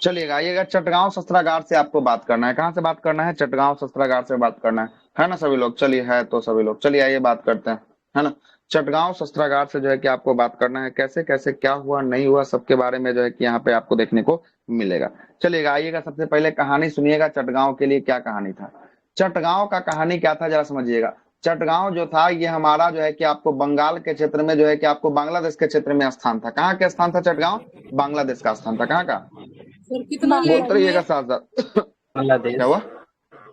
चलिएगा, आइएगा, चटगांव शस्त्रागार से आपको बात करना है। कहाँ से बात करना है? चटगांव शस्त्रागार से बात करना है ना सभी लोग? चलिए, है तो सभी लोग, चलिए आइए बात करते हैं, है ना। चटगांव शस्त्रागार से जो है कि आपको बात करना है, कैसे कैसे क्या हुआ नहीं हुआ सबके बारे में जो है कि यहाँ पे आपको देखने को मिलेगा। चलिएगा, आइएगा, सबसे पहले कहानी सुनिएगा, चटगांव के लिए क्या कहानी था। चटगांव का कहानी क्या था जरा समझिएगा। चटगांव जो था ये हमारा जो है कि आपको बंगाल के क्षेत्र में जो है कि आपको बांग्लादेश के क्षेत्र में स्थान था। कहाँ का स्थान था चटगांव? बांग्लादेश का स्थान था। कहाँ का? सर कितना लेट बोलते हुए? रहिएगा साथ साथ। क्या बांग्लादेश। हुआ? कितना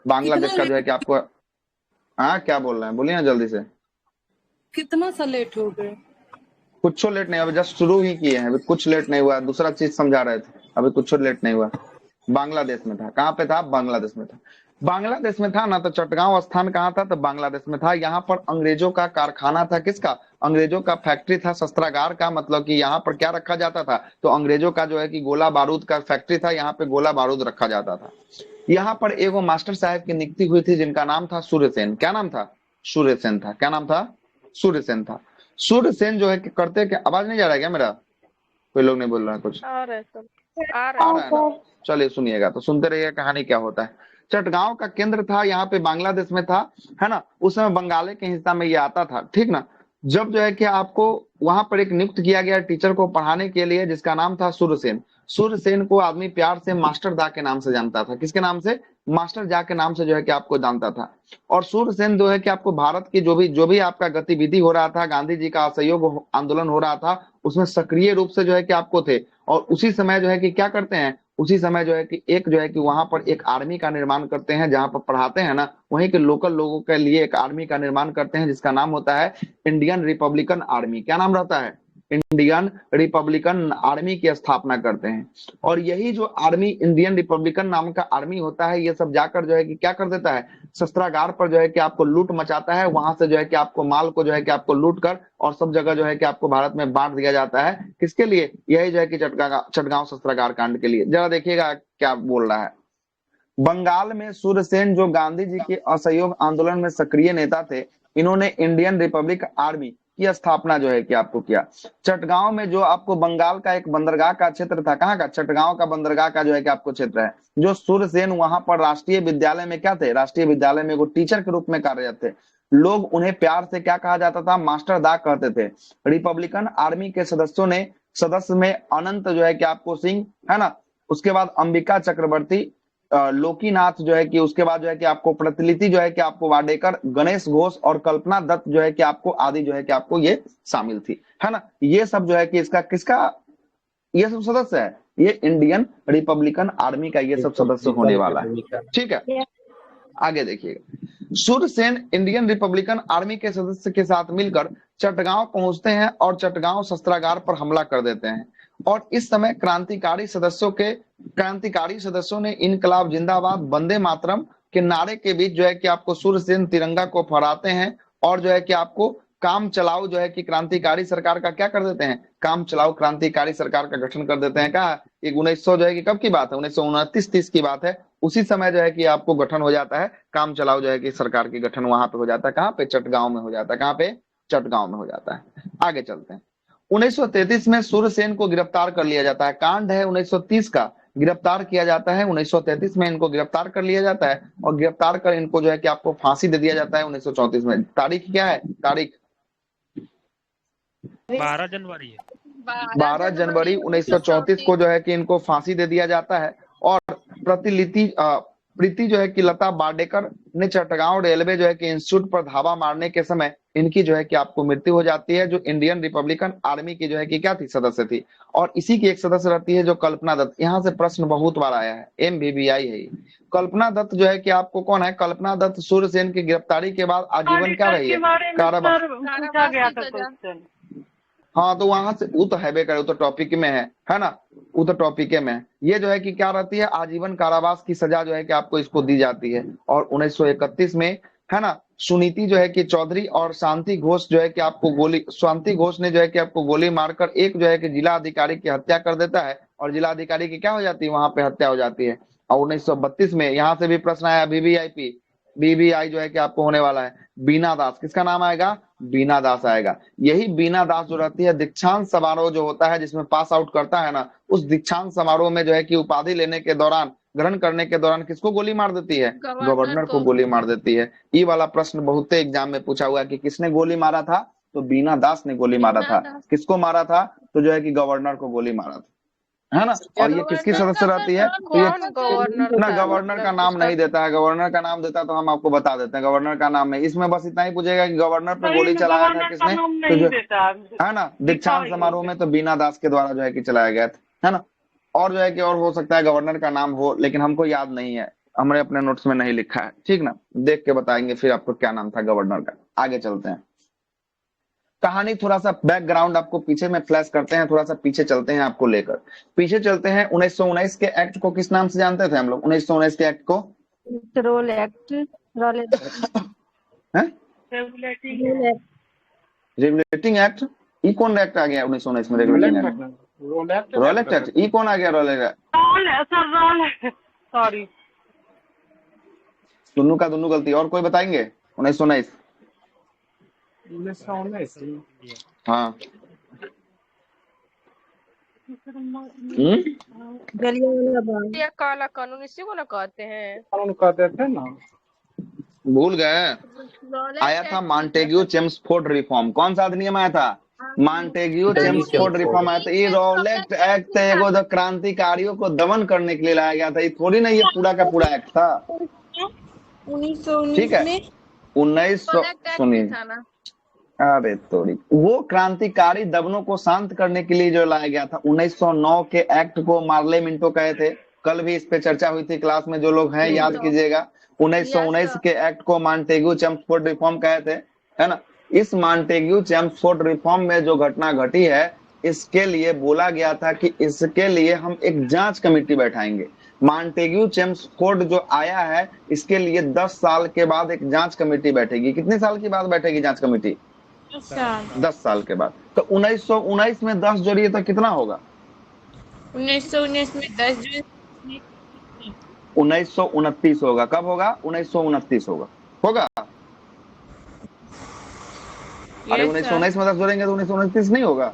बांग्लादेश का जो है लेट? कि आपको, हाँ क्या बोल रहे हैं, बोलिए ना जल्दी से। कितना सा लेट हो गए? कुछ लेट नहीं, अभी जस्ट शुरू ही किए हैं, अभी कुछ लेट नहीं हुआ, दूसरा चीज समझा रहे थे, अभी कुछ लेट नहीं हुआ। बांग्लादेश में था। कहाँ पे था? बांग्लादेश में था। बांग्लादेश में था ना, तो चटगांव स्थान कहाँ था? तो बांग्लादेश में था। यहाँ पर अंग्रेजों का कारखाना था। किसका? अंग्रेजों का फैक्ट्री था, शस्त्रागार का। मतलब कि यहाँ पर क्या रखा जाता था? तो अंग्रेजों का जो है कि गोला बारूद का फैक्ट्री था, यहाँ पे गोला बारूद रखा जाता था। यहाँ पर एगो मास्टर साहब की नियुक्ति हुई थी जिनका नाम था सूर्यसेन। क्या नाम था? सूर्यसेन था। क्या नाम था? सूर्यसेन था। सूर्यसेन जो है कि करते क्या, आवाज नहीं जा रहा है क्या मेरा? कोई लोग नहीं बोल रहा है कुछ? आ रहा है सब, आ रहा आ है। रहा है ना? चलिए सुनिएगा, तो सुनते रहिए कहानी क्या होता है। चटगांव का केंद्र था यहाँ पे, बांग्लादेश में था, है ना। उस समय बंगाली के हिस्सा में ये आता था, ठीक ना। जब जो है कि आपको वहां पर एक नियुक्त किया गया टीचर को पढ़ाने के लिए, जिसका नाम था सूर्यसेन। सूर्यसेन को आदमी प्यार से मास्टर दा के नाम से जानता था। किसके नाम से? मास्टर जा के नाम से जो है कि आपको जानता था। और सूर्यसेन जो है कि आपको भारत की जो भी आपका गतिविधि हो रहा था, गांधी जी का असहयोग आंदोलन हो रहा था, उसमें सक्रिय रूप से जो है कि आपको थे। और उसी समय जो है कि क्या करते हैं, उसी समय जो है कि एक जो है कि वहां पर एक आर्मी का निर्माण करते हैं, जहां पर पढ़ाते हैं ना, वहीं के लोकल लोगों के लिए एक आर्मी का निर्माण करते हैं, जिसका नाम होता है इंडियन रिपब्लिकन आर्मी। क्या नाम रहता है? इंडियन रिपब्लिकन आर्मी की स्थापना करते हैं। और यही जो आर्मी, इंडियन रिपब्लिकन नाम का आर्मी होता है, ये सब जाकर जो है कि क्या कर देता है, शस्त्रागार पर जो है कि आपको लूट मचाता है। वहां से जो है कि आपको माल को जो है कि आपको लूट कर और सब जगह जो है कि आपको भारत में बांट दिया जाता है। किसके लिए? यही जो है कि चटगांव शस्त्रागार कांड के लिए। जरा देखिएगा क्या बोल रहा है। बंगाल में सूर्यसेन जो गांधी जी के असहयोग आंदोलन में सक्रिय नेता थे, इन्होंने इंडियन रिपब्लिक आर्मी की स्थापना जो है कि आपको किया। चटगांव में जो आपको बंगाल का एक बंदरगाह का क्षेत्र था। कहाँ का? चटगांव का बंदरगाह का जो है कि आपको क्षेत्र है। जो सूर्यसेन वहां पर राष्ट्रीय विद्यालय में क्या थे? राष्ट्रीय विद्यालय में वो टीचर के रूप में कार्यरत थे। लोग उन्हें प्यार से क्या कहा जाता था? मास्टर दा कहते थे। रिपब्लिकन आर्मी के सदस्य में अनंत जो है कि आपको सिंह, है ना। उसके बाद अंबिका चक्रवर्ती, लोकीनाथ जो है कि, उसके बाद जो है कि आपको प्रतिलिति जो है कि आपको वाडेकर, गणेश घोष और कल्पना दत्त जो है कि आपको आदि जो है कि आपको ये शामिल थी, है ना। ये सब जो है कि इसका किसका, ये सब सदस्य है, ये इंडियन रिपब्लिकन आर्मी का ये सब सदस्य होने वाला है। ठीक है, आगे देखिएगा। सूर्यसेन इंडियन रिपब्लिकन आर्मी के सदस्य के साथ मिलकर चटगांव पहुंचते हैं और चटगांव शस्त्रागार पर हमला कर देते हैं। और इस समय क्रांतिकारी सदस्यों ने इनकलाब जिंदाबाद, वंदे मातरम के नारे के बीच जो है कि आपको सूर्यसेन तिरंगा को फहराते हैं। और जो है कि आपको काम चलाओ जो है कि क्रांतिकारी सरकार का क्या कर देते हैं, काम चलाओ क्रांतिकारी सरकार का गठन कर देते हैं। कहा? 1900 जो है कि कब की बात है? 1929-30 की बात है। उसी समय जो है कि आपको गठन हो जाता है, काम चलाओ जो है कि सरकार की गठन वहां पे हो जाता है। कहाँ पे? चटगांव में हो जाता है। कहाँ पे? चटगांव में हो जाता है। आगे चलते हैं। 1933 में सूर्यसेन को गिरफ्तार कर लिया जाता है। कांड है 1930 का, गिरफ्तार किया जाता है 1933 में, इनको गिरफ्तार कर लिया जाता है। और गिरफ्तार कर इनको जो है कि आपको फांसी दे दिया जाता है 1934 में। तारीख क्या है? तारीख 12 जनवरी है। 12 जनवरी 1934 को जो है कि इनको फांसी दे दिया जाता है। और प्रीति जो है कि लता बाडेकर ने चटगांव रेलवे जो है कि इंस्टीट्यूट पर धावा मारने के समय इनकी जो है कि आपको मृत्यु हो जाती है। जो इंडियन रिपब्लिकन आर्मी की जो है कि क्या थी, सदस्य थी। और इसी की एक सदस्य रहती है जो कल्पना दत्त। यहाँ से प्रश्न बहुत बार आया है, MBBI है ये। कल्पना दत्त जो है कि आपको कौन है? कल्पना दत्त सूर्यसेन की गिरफ्तारी के बाद आजीवन क्या रही है? कारावास। पूछा गया था क्वेश्चन। हाँ, तो वहां से वो तो हैबे करे, वो तो टॉपिक में है ना, वो तो टॉपिक में है। ये जो है कि क्या रहती है, आजीवन कारावास की सजा जो है कि आपको इसको दी जाती है। और 1931 में, है ना, सुनीति जो है कि चौधरी और शांति घोष जो है कि शांति घोष ने जो है कि आपको गोली मारकर एक जो है कि जिला अधिकारी की हत्या कर देता है। और जिला अधिकारी की क्या हो जाती है, वहां पे हत्या हो जाती है। और 1932 में यहाँ से भी प्रश्न आया, BBI जो है कि आपको होने वाला है। बीना दास, किसका नाम आएगा? बीना दास आएगा। यही बीना दास जो रहती है, दीक्षांत समारोह जो होता है जिसमें पास आउट करता है ना, उस दीक्षांत समारोह में जो है कि उपाधि लेने के दौरान, ग्रहण करने के दौरान किसको गोली मार देती है? गवर्नर को गोली मार देती है। ये वाला प्रश्न बहुत एग्जाम में पूछा हुआ है कि किसने गोली मारा था, तो बीना दास ने गोली मारा था। किसको मारा था? तो जो है कि गवर्नर को गोली मारा था, है ना। और ये किसकी सदस्य रहती है? तो ये कौन गवर्नर ना, था? गवर्नर का नाम नहीं देता है। गवर्नर का नाम देता तो हम आपको बता देते हैं, गवर्नर का नाम नहीं। इसमें बस इतना ही पूछेगा कि गवर्नर पे गोली चलाया था किसने, तो जो है ना दीक्षांत समारोह में, तो बीना दास के द्वारा जो है कि चलाया गया था, है ना। और जो है कि और हो सकता है गवर्नर का नाम हो, लेकिन हमको याद नहीं है, हमने अपने नोट्स में नहीं लिखा है, ठीक ना। देख के बताएंगे फिर आपको क्या नाम था गवर्नर का। आगे चलते हैं, कहानी थोड़ा सा बैकग्राउंड आपको पीछे में फ्लैश करते हैं, थोड़ा सा पीछे चलते हैं आपको लेकर। पीछे चलते हैं, 1919 के एक्ट को किस नाम से जानते थे हम लोग? 1919 के एक्ट को Rowlatt act, Rowlatt regulating act. ई कौन एक्ट आ गया 1919 में? Regulating act, Rowlatt act act. ई कौन आ गया? रोलेक्ट। सॉरी, दोनों का दोनों गलती। और कोई बताएंगे? 1919। हाँ, जलियांवाला बाग। ये काला कानून इसी को ना कहते हैं। कानून कहते थे ना। भूल गए? आया था मॉन्टेग्यू चेम्सफोर्ड रिफॉर्म। कौन सा अधिनियम आया था? मॉन्टेग्यू चेम्सफोर्ड रिफॉर्म आया था। ये रोलेक्ट एक्ट एगो जो क्रांतिकारियों को दमन करने के लिए लाया गया था, ये थोड़ी ना ये पूरा का पूरा एक्ट था। 1919 ठीक है, में 1900 सुनिए, अरे तोड़ी, वो क्रांतिकारी दमनों को शांत करने के लिए जो लाया गया था। 1909 के एक्ट को मार्ले मिंटो कहे थे। कल भी इस पे चर्चा हुई थी क्लास में, जो लोग हैं याद कीजिएगा। 1919 के एक्ट को मॉन्टेग्यू चेम्सफोर्ड रिफॉर्म कहे थे, है ना। इस मॉन्टेग्यू चेम्सफोर्ड रिफॉर्म में जो घटना घटी है, इसके लिए बोला गया था कि इसके लिए हम एक जांच कमेटी बैठाएंगे। मॉन्टेग्यू चेम्सफोर्ड जो आया है, इसके लिए 10 साल के बाद एक जांच कमेटी बैठेगी। कितने साल के बाद बैठेगी जांच कमेटी? 10 साल के बाद। तो 1919 में 10 जोड़िए तो कितना होगा? 1919 में 10 जो 1929 होगा। कब होगा? 1929 होगा। होगा? अरे 1919 में 10 जोड़ेंगे तो 1929 नहीं होगा?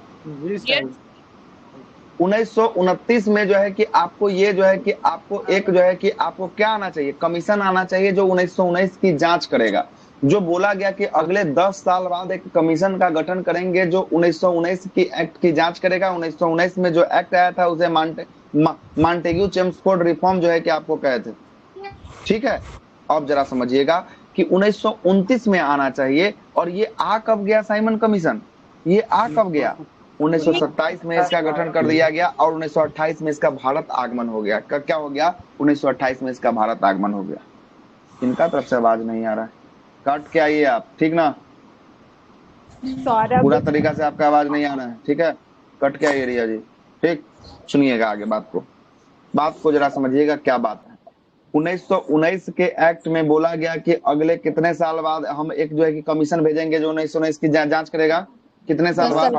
1929 में जो है कि आपको ये जो है कि आपको एक जो है कि आपको क्या आना चाहिए? कमीशन आना चाहिए जो 1919 की जांच करेगा। जो बोला गया कि अगले 10 साल बाद एक कमीशन का गठन करेंगे जो 1919 की एक्ट की जांच करेगा। 1919 में जो एक्ट आया था उसे मॉन्टेग्यू चेम्सफोर्ड रिफॉर्म जो है कि आपको कहे थे, ठीक है। अब जरा समझिएगा कि 1929 में आना चाहिए, और ये आ कब गया साइमन कमीशन? ये आ कब गया? 1927 में इसका गठन कर दिया गया, और 1928 में इसका भारत आगमन हो गया। क्या हो गया? 1928 में इसका भारत आगमन हो गया। इनका तरफ से आवाज नहीं आ रहा है, कट के आइए आप, ठीक ना। पूरा तरीका से आपका आवाज नहीं आ रहा है, ठीक है। कट के आइए रिया जी, ठीक। सुनिएगा आगे बात को जरा समझिएगा क्या बात है। 1919 के एक्ट में बोला गया कि अगले कितने साल बाद हम एक जो है कि कमीशन भेजेंगे जो 1919 की जांच करेगा। कितने साल बाद?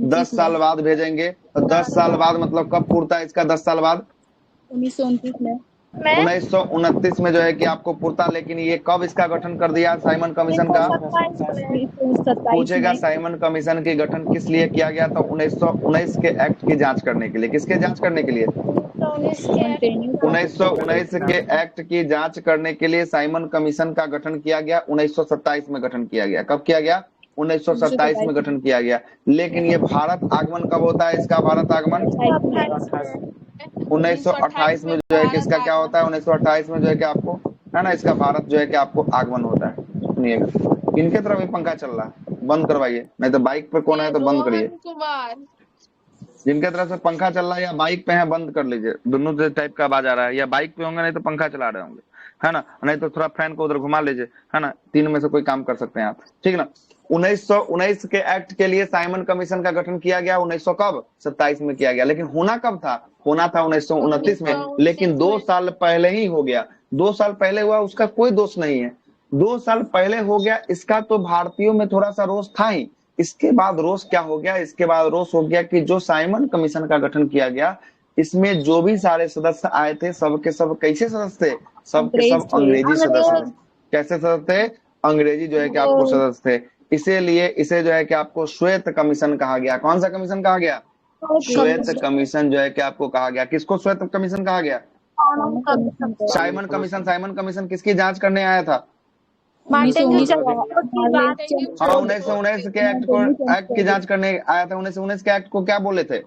10 साल बाद भेजेंगे। तो 10 साल बाद मतलब कब पूर्ता है इसका? 10 साल बाद 1929 में 1929 में जो है कि आपको पूर्ता। लेकिन ये कब इसका गठन कर दिया साइमन कमीशन का? पूछेगा साइमन कमीशन के गठन किस लिए किया गया? तो 1919 के एक्ट की जांच करने के लिए। किसके जांच करने के लिए? 1919 के एक्ट की जांच करने के लिए साइमन कमीशन का गठन किया गया। 1927 में गठन किया गया। कब किया गया? 1927 में गठन किया गया। लेकिन ये भारत आगमन कब होता है इसका? भारत आगमन 1928 में जो है कि इसका क्या होता है? 1928 में जो है कि आपको, है ना, इसका भारत जो है कि आपको आगमन होता है। सुनिएगा, इनके तरफ भी पंखा चल रहा है, बंद करवाइए, नहीं तो बाइक पे कौन है तो बंद करिए। जिनके तरफ से पंखा चल रहा है या बाइक पे है बंद कर लीजिए। दोनों टाइप का आवाज आ रहा है, या बाइक पे होंगे नहीं तो पंखा चला रहे होंगे, है ना। नहीं तो थोड़ा फैन को उधर घुमा लीजिए, है ना। 3 में से कोई काम कर सकते हैं आप, ठीक ना। 1919 के एक्ट के लिए साइमन कमीशन का गठन किया गया। 1927 में किया गया। लेकिन होना कब था? होना था 1929 में। लेकिन 2 साल पहले ही हो गया। 2 साल पहले हुआ, उसका कोई दोष नहीं है। 2 साल पहले हो गया, इसका तो भारतीयों में थोड़ा सा रोष था ही। इसके बाद रोष क्या हो गया? इसके बाद रोष हो गया कि जो साइमन कमीशन का गठन किया गया, इसमें जो भी सारे सदस्य आए थे, सबके सब कैसे सदस्य थे? सबके सब अंग्रेजी सदस्य थे। कैसे सदस्य थे? अंग्रेजी जो है कि आपको सदस्य थे। इसीलिए इसे जो है कि आपको श्वेत कमीशन कहा गया। कौन सा कमीशन कहा गया? श्वेत कमीशन जो है कि आपको कहा गया। किसको श्वेत कमीशन कहा गया? Simon commission. साइमन कमीशन किसकी जांच करने आया था? मार्टिन हाँ, लूथर 1919 के एक्ट की जांच करने आया था। 1919 के एक्ट को क्या बोले थे?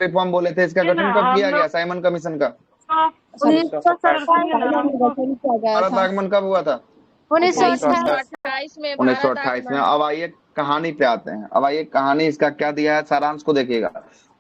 रिफॉर्म बोले थे। इसका गठन कब किया गया साइमन कमीशन का? 1927 भारत आगमन कब हुआ था? 1928 में भारत 1928 में। आगमन। अब आइए कहानी पे आते हैं। अब आइए कहानी इसका क्या दिया है, सारांश को देखिएगा।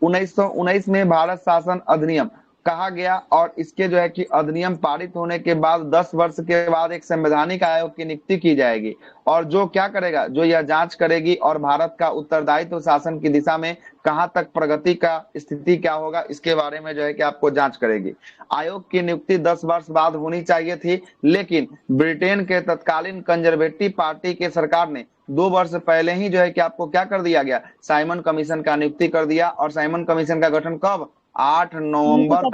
1919 में भारत शासन अधिनियम कहा गया और इसके जो है कि अधिनियम पारित होने के बाद 10 वर्ष के बाद एक संवैधानिक आयोग की नियुक्ति की जाएगी और जो क्या करेगा, जो यह जांच करेगी और भारत का उत्तरदायित्व शासन की दिशा में कहां तक प्रगति का स्थिति क्या होगा इसके बारे में जो है कि आपको जांच करेगी। आयोग की नियुक्ति 10 वर्ष बाद होनी चाहिए थी, लेकिन ब्रिटेन के तत्कालीन कंजर्वेटिव पार्टी के सरकार ने 2 वर्ष पहले ही जो है कि आपको क्या कर दिया गया, साइमन कमीशन का नियुक्ति कर दिया। और साइमन कमीशन का गठन कब? 8 नवंबर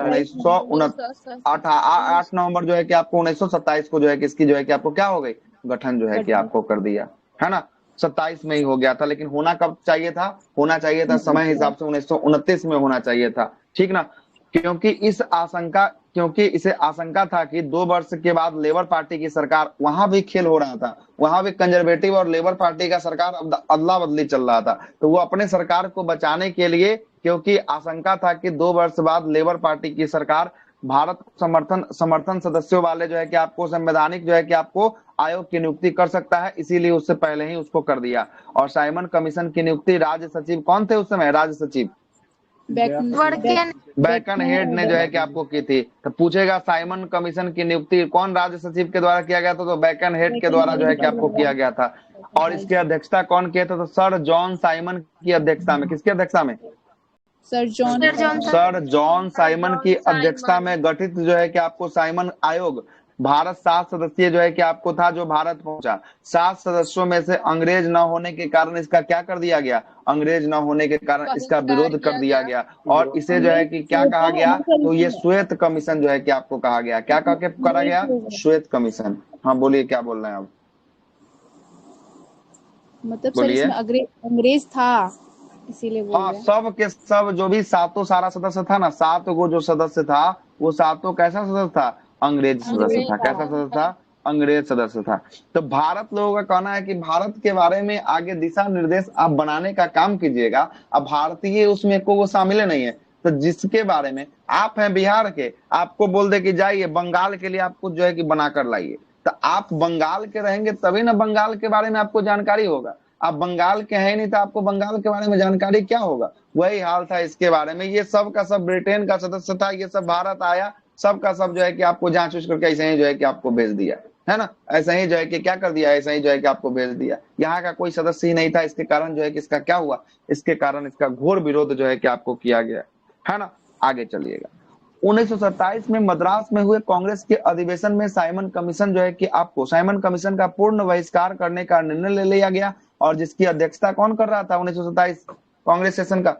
8 नवंबर जो है कि आपको 1927 को जो है कि इसकी जो है कि आपको क्या हो गई, गठन जो है कि आपको कर दिया, है ना। 27 में ही हो गया था, लेकिन होना कब चाहिए था? होना चाहिए था समय हिसाब से 1929 में होना चाहिए था, ठीक ना। क्योंकि इसे आशंका था कि 2 वर्ष के बाद लेबर पार्टी की सरकार, वहां भी खेल हो रहा था, वहां भी कंजर्वेटिव और लेबर पार्टी का सरकार अदला बदली चल रहा था, तो वो अपने सरकार को बचाने के लिए, क्योंकि आशंका था कि 2 वर्ष बाद लेबर पार्टी की सरकार भारत समर्थन सदस्यों वाले जो है कि आपको संवैधानिक जो है कि आपको आयोग की नियुक्ति कर सकता है, इसीलिए उससे पहले ही उसको कर दिया। और साइमन कमीशन की नियुक्ति राज्य सचिव कौन थे उस समय? राज्य सचिव बैकन हेड ने जो है कि आपको की थी। तो पूछेगा साइमन कमीशन की नियुक्ति कौन राज्य सचिव के द्वारा किया गया था? तो बैकन हेड के द्वारा जो है कि आपको किया गया था। और इसकी अध्यक्षता कौन किया था? तो सर जॉन साइमन की अध्यक्षता में। किसकी अध्यक्षता में? सर जॉन साइमन की अध्यक्षता में गठित जो है कि आपको साइमन आयोग। भारत 7 सदस्यीय जो है कि आपको था, जो भारत पहुंचा। 7 सदस्यों में से अंग्रेज न होने के कारण इसका क्या कर दिया गया? अंग्रेज न होने के कारण इसका विरोध कर दिया गया और इसे जो है कि क्या कहा गया? तो ये श्वेत कमीशन जो है कि आपको कहा गया। क्या कह के करा गया? श्वेत कमीशन। हाँ बोलिए, क्या बोल रहे हैं आप? मतलब सर इसमें अंग्रेज था इसीलिए बोल हाँ, सब के सब जो भी सारा सदस्य था ना, 7 गो जो सदस्य था, वो 7 कैसा सदस्य था? अंग्रेज सदस्य था। कैसा सदस्य था? अंग्रेज सदस्य था। तो भारत लोगों का कहना है कि भारत के बारे में आगे दिशा निर्देश आप बनाने का काम कीजिएगा। अब भारतीय उसमें को वो शामिल नहीं है, तो जिसके बारे में आप हैं बिहार के, आपको बोल दे कि जाइए बंगाल के लिए आपको जो है कि बनाकर लाइए, तो आप बंगाल के रहेंगे तभी ना बंगाल के बारे में आपको जानकारी होगा। आप बंगाल के हैं नहीं तो आपको बंगाल के बारे में जानकारी क्या होगा? वही हाल था इसके बारे में। ये सब का सब ब्रिटेन का सदस्य था, ये सब भारत आया, सब का सब जो है कि आपको जांच उच करके ऐसे ही जो है कि आपको भेज दिया, है ना। ऐसा ही जो है कि क्या कर दिया, ऐसा ही जो है कि आपको भेज दिया। यहाँ का कोई सदस्य ही नहीं था, इसके कारण जो है कि इसका क्या हुआ, इसके कारण इसका घोर विरोध जो है कि आपको किया गया, है ना। आगे चलिएगा। 1927 में मद्रास में हुए कांग्रेस के अधिवेशन में साइमन कमीशन जो है कि आपको साइमन कमीशन का पूर्ण बहिष्कार करने का निर्णय ले लिया गया। और जिसकी अध्यक्षता कौन कर रहा था 1927 कांग्रेस सेशन का?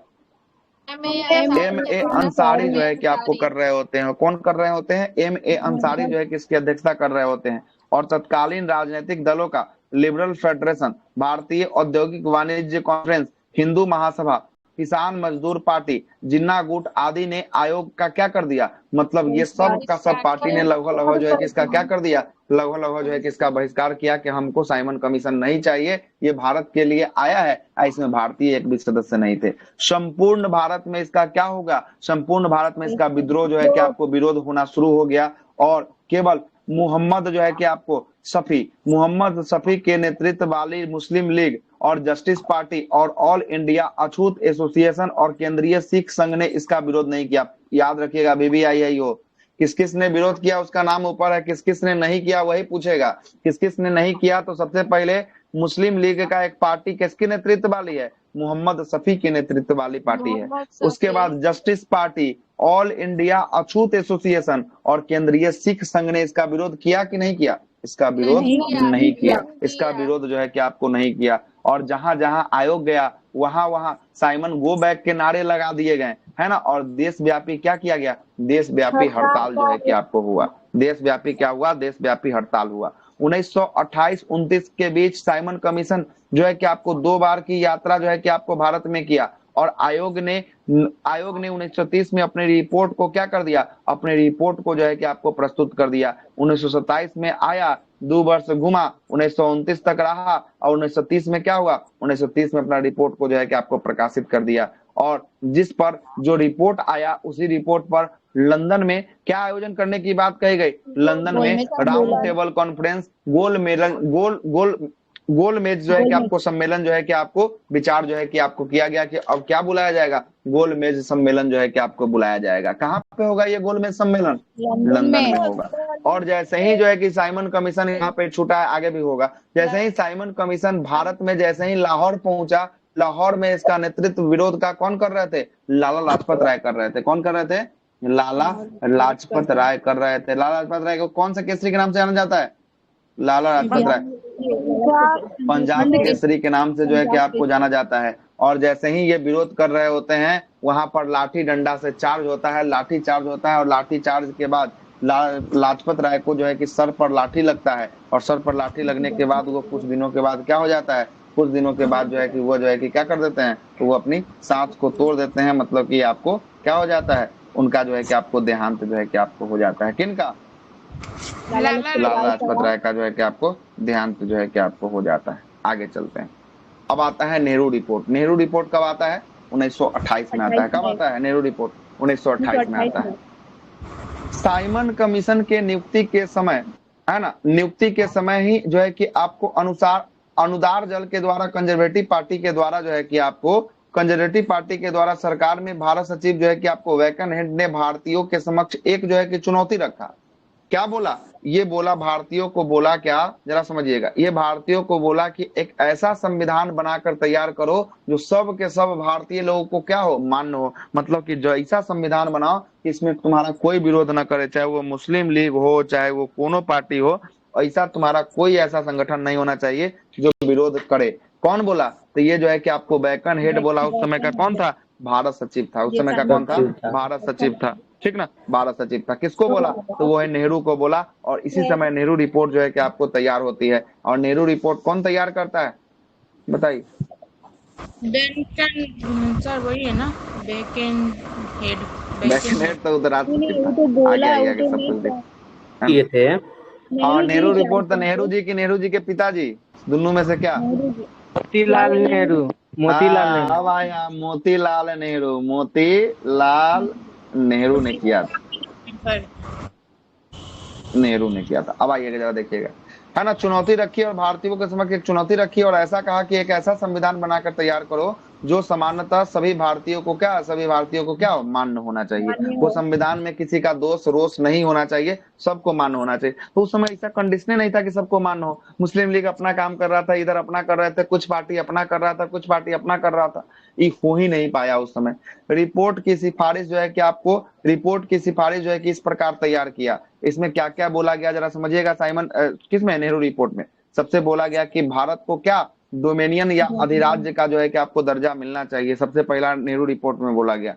M.A. अंसारी जो है कि आपको कर रहे होते हैं। कौन कर रहे होते हैं? M.A. अंसारी जो है कि इसकी अध्यक्षता कर रहे होते हैं। और तत्कालीन राजनीतिक दलों का लिबरल फेडरेशन, भारतीय औद्योगिक वाणिज्य कॉन्फ्रेंस, हिंदू महासभा, किसान मजदूर पार्टी, जिन्ना गुट आदि ने आयोग का क्या कर दिया, मतलब ये सब का सब पार्टी ने लगभग जो है कि इसका क्या कर दिया, लगभग जो है कि इसका बहिष्कार किया कि हमको साइमन कमीशन नहीं चाहिए, ये भारत के लिए आया है, इसमें भारतीय एक भी सदस्य नहीं थे। संपूर्ण भारत में इसका क्या होगा? संपूर्ण भारत में इसका विद्रोह जो है कि आपको विरोध होना शुरू हो गया। और केवल मोहम्मद सफी के नेतृत्व वाली मुस्लिम लीग और जस्टिस पार्टी और ऑल इंडिया अछूत एसोसिएशन और केंद्रीय सिख संघ ने इसका विरोध नहीं किया। याद रखिएगा, BBIIO किस किस ने विरोध किया उसका नाम ऊपर है, किस किस ने नहीं किया वही पूछेगा। किस किस ने नहीं किया? तो सबसे पहले मुस्लिम लीग का एक पार्टी किसके नेतृत्व वाली है? मोहम्मद सफी के नेतृत्व वाली पार्टी है। उसके बाद जस्टिस पार्टी, ऑल इंडिया अछूत एसोसिएशन और केंद्रीय सिख संघ ने इसका विरोध किया कि नहीं किया? इसका विरोध नहीं किया। इसका विरोध जो है कि आपको नहीं किया। और जहां जहां आयोग गया वहां वहां साइमन गो बैक के नारे लगा दिए गए, है ना। और देशव्यापी क्या किया गया? देशव्यापी हड़ताल जो है कि आपको हुआ। देशव्यापी क्या हुआ? देशव्यापी हड़ताल हुआ। 1928-29 के बीच साइमन कमीशन जो है कि आपको 2 बार की यात्रा जो है कि आपको भारत में किया, और आयोग ने 1930 में अपनी रिपोर्ट को क्या कर दिया, अपनी रिपोर्ट को जो है कि आपको प्रस्तुत कर दिया। 1927 में आया, 2 वर्ष घुमा, 1929 तक रहा, और 1930 में क्या हुआ, 1930 में अपना रिपोर्ट को जो है कि आपको प्रकाशित कर दिया। और जिस पर जो रिपोर्ट आया, उसी रिपोर्ट पर लंदन में क्या आयोजन करने की बात कही गई, लंदन में राउंड टेबल कॉन्फ्रेंस, गोल मेज जो है कि आपको सम्मेलन जो है कि आपको विचार जो है कि आपको किया गया कि अब क्या बुलाया जाएगा, गोल मेज सम्मेलन जो है कि आपको बुलाया जाएगा। कहाँ पे होगा ये गोल मेज सम्मेलन, लंदन में होगा। और जैसे ही जो है कि साइमन कमीशन यहाँ पे छूटा है, आगे भी होगा, जैसे ही साइमन कमीशन भारत में जैसे ही लाहौर पहुंचा, लाहौर में इसका नेतृत्व विरोध का कौन कर रहे थे, लाला लाजपत राय कर रहे थे। कौन कर रहे थे, लाला लाजपत राय कर रहे थे। लाला लाजपत राय को कौन सा केसरी के नाम से जाना जाता है, लाला लाजपत राय पंजाब केसरी के नाम से जो है कि आपको जाना जाता है। और जैसे ही ये विरोध कर रहे होते हैं, वहां पर लाठी डंडा से चार्ज होता है, लाठी चार्ज होता है, और लाठी चार्ज के बाद लाजपत राय को जो है कि सर पर लाठी लगता है, और सर पर लाठी लगने के बाद वो कुछ दिनों के बाद क्या हो जाता है, कुछ दिनों के बाद जो है कि वो जो है कि क्या कर देते हैं, तो वो अपनी सांस को तोड़ देते हैं। मतलब कि आपको क्या हो जाता है, उनका जो है कि आपको देहांत जो है कि आपको हो जाता है। किनका, लाला लाजपत राय का जो है कि आपको देहांत जो है कि आपको हो जाता है। आगे चलते हैं। अब आता है नेहरू रिपोर्ट। नेहरू रिपोर्ट कब आता है, 1928 में आता है। कब आता है नेहरू रिपोर्ट, 1928 में आता है। साइमन कमीशन के नियुक्ति के समय, है ना, नियुक्ति के समय ही जो है कि आपको अनुदार जल के द्वारा कंजर्वेटिव पार्टी के द्वारा जो है कि आपको कंजर्वेटिव पार्टी के द्वारा सरकार में भारत सचिव जो है कि आपको वैकन हेड ने भारतीयों के समक्ष एक जो है कि चुनौती रखा। क्या बोला, ये बोला भारतीयों को, बोला क्या, जरा समझिएगा, ये भारतीयों को बोला कि एक ऐसा संविधान बनाकर तैयार करो जो सब के सब भारतीय लोगों को क्या हो, मान्य हो। मतलब कि जो ऐसा संविधान बनाओ कि इसमें तुम्हारा कोई विरोध ना करे, चाहे वो मुस्लिम लीग हो, चाहे वो कोनो पार्टी हो, ऐसा तुम्हारा कोई ऐसा संगठन नहीं होना चाहिए जो विरोध करे। कौन बोला, तो ये जो है कि आपको वैकन हेड बोला। उस समय का कौन था, भारत सचिव था। उस समय का कौन था, भारत सचिव था। ठीक ना, भारत सचिव था। किसको बोला, तो वो है नेहरू को बोला। और इसी समय नेहरू रिपोर्ट जो है कि आपको तैयार होती है। और नेहरू रिपोर्ट कौन तैयार करता है, बताइए। सर वही है ना, बैकन हेड तो उधर आगे आगे सब कुछ किए थे। और नेहरू रिपोर्ट तो नेहरू जी के पिताजी, दोनों में से क्या, मोतीलाल नेहरू। अब आया मोतीलाल नेहरू, मोतीलाल नेहरू ने किया था, नेहरू ने किया था। अब आइएगा जरा देखिएगा, है ना, चुनौती रखी और भारतीयों के समक्ष एक चुनौती रखी और ऐसा कहा कि एक ऐसा संविधान बनाकर तैयार करो जो सामान्यतः सभी भारतीयों को क्या, सभी भारतीयों को क्या मान्य होना चाहिए। वो संविधान में किसी का दोष रोष नहीं होना चाहिए, सबको मान्य होना चाहिए। तो उस समय ऐसा कंडीशन नहीं था कि सबको मान्य हो। मुस्लिम लीग अपना काम कर रहा था, इधर अपना कर रहे थे, कुछ पार्टी अपना कर रहा था, कुछ पार्टी अपना कर रहा था, ये हो ही नहीं पाया उस समय। रिपोर्ट की सिफारिश जो है कि आपको, रिपोर्ट की सिफारिश जो है कि इस प्रकार तैयार किया। इसमें क्या क्या बोला गया जरा समझिएगा। साइमन किसमें, नेहरू रिपोर्ट में सबसे बोला गया कि भारत को क्या, डोमेनियन या अधिराज्य का जो है कि आपको दर्जा मिलना चाहिए, सबसे पहला नेहरू रिपोर्ट में बोला गया।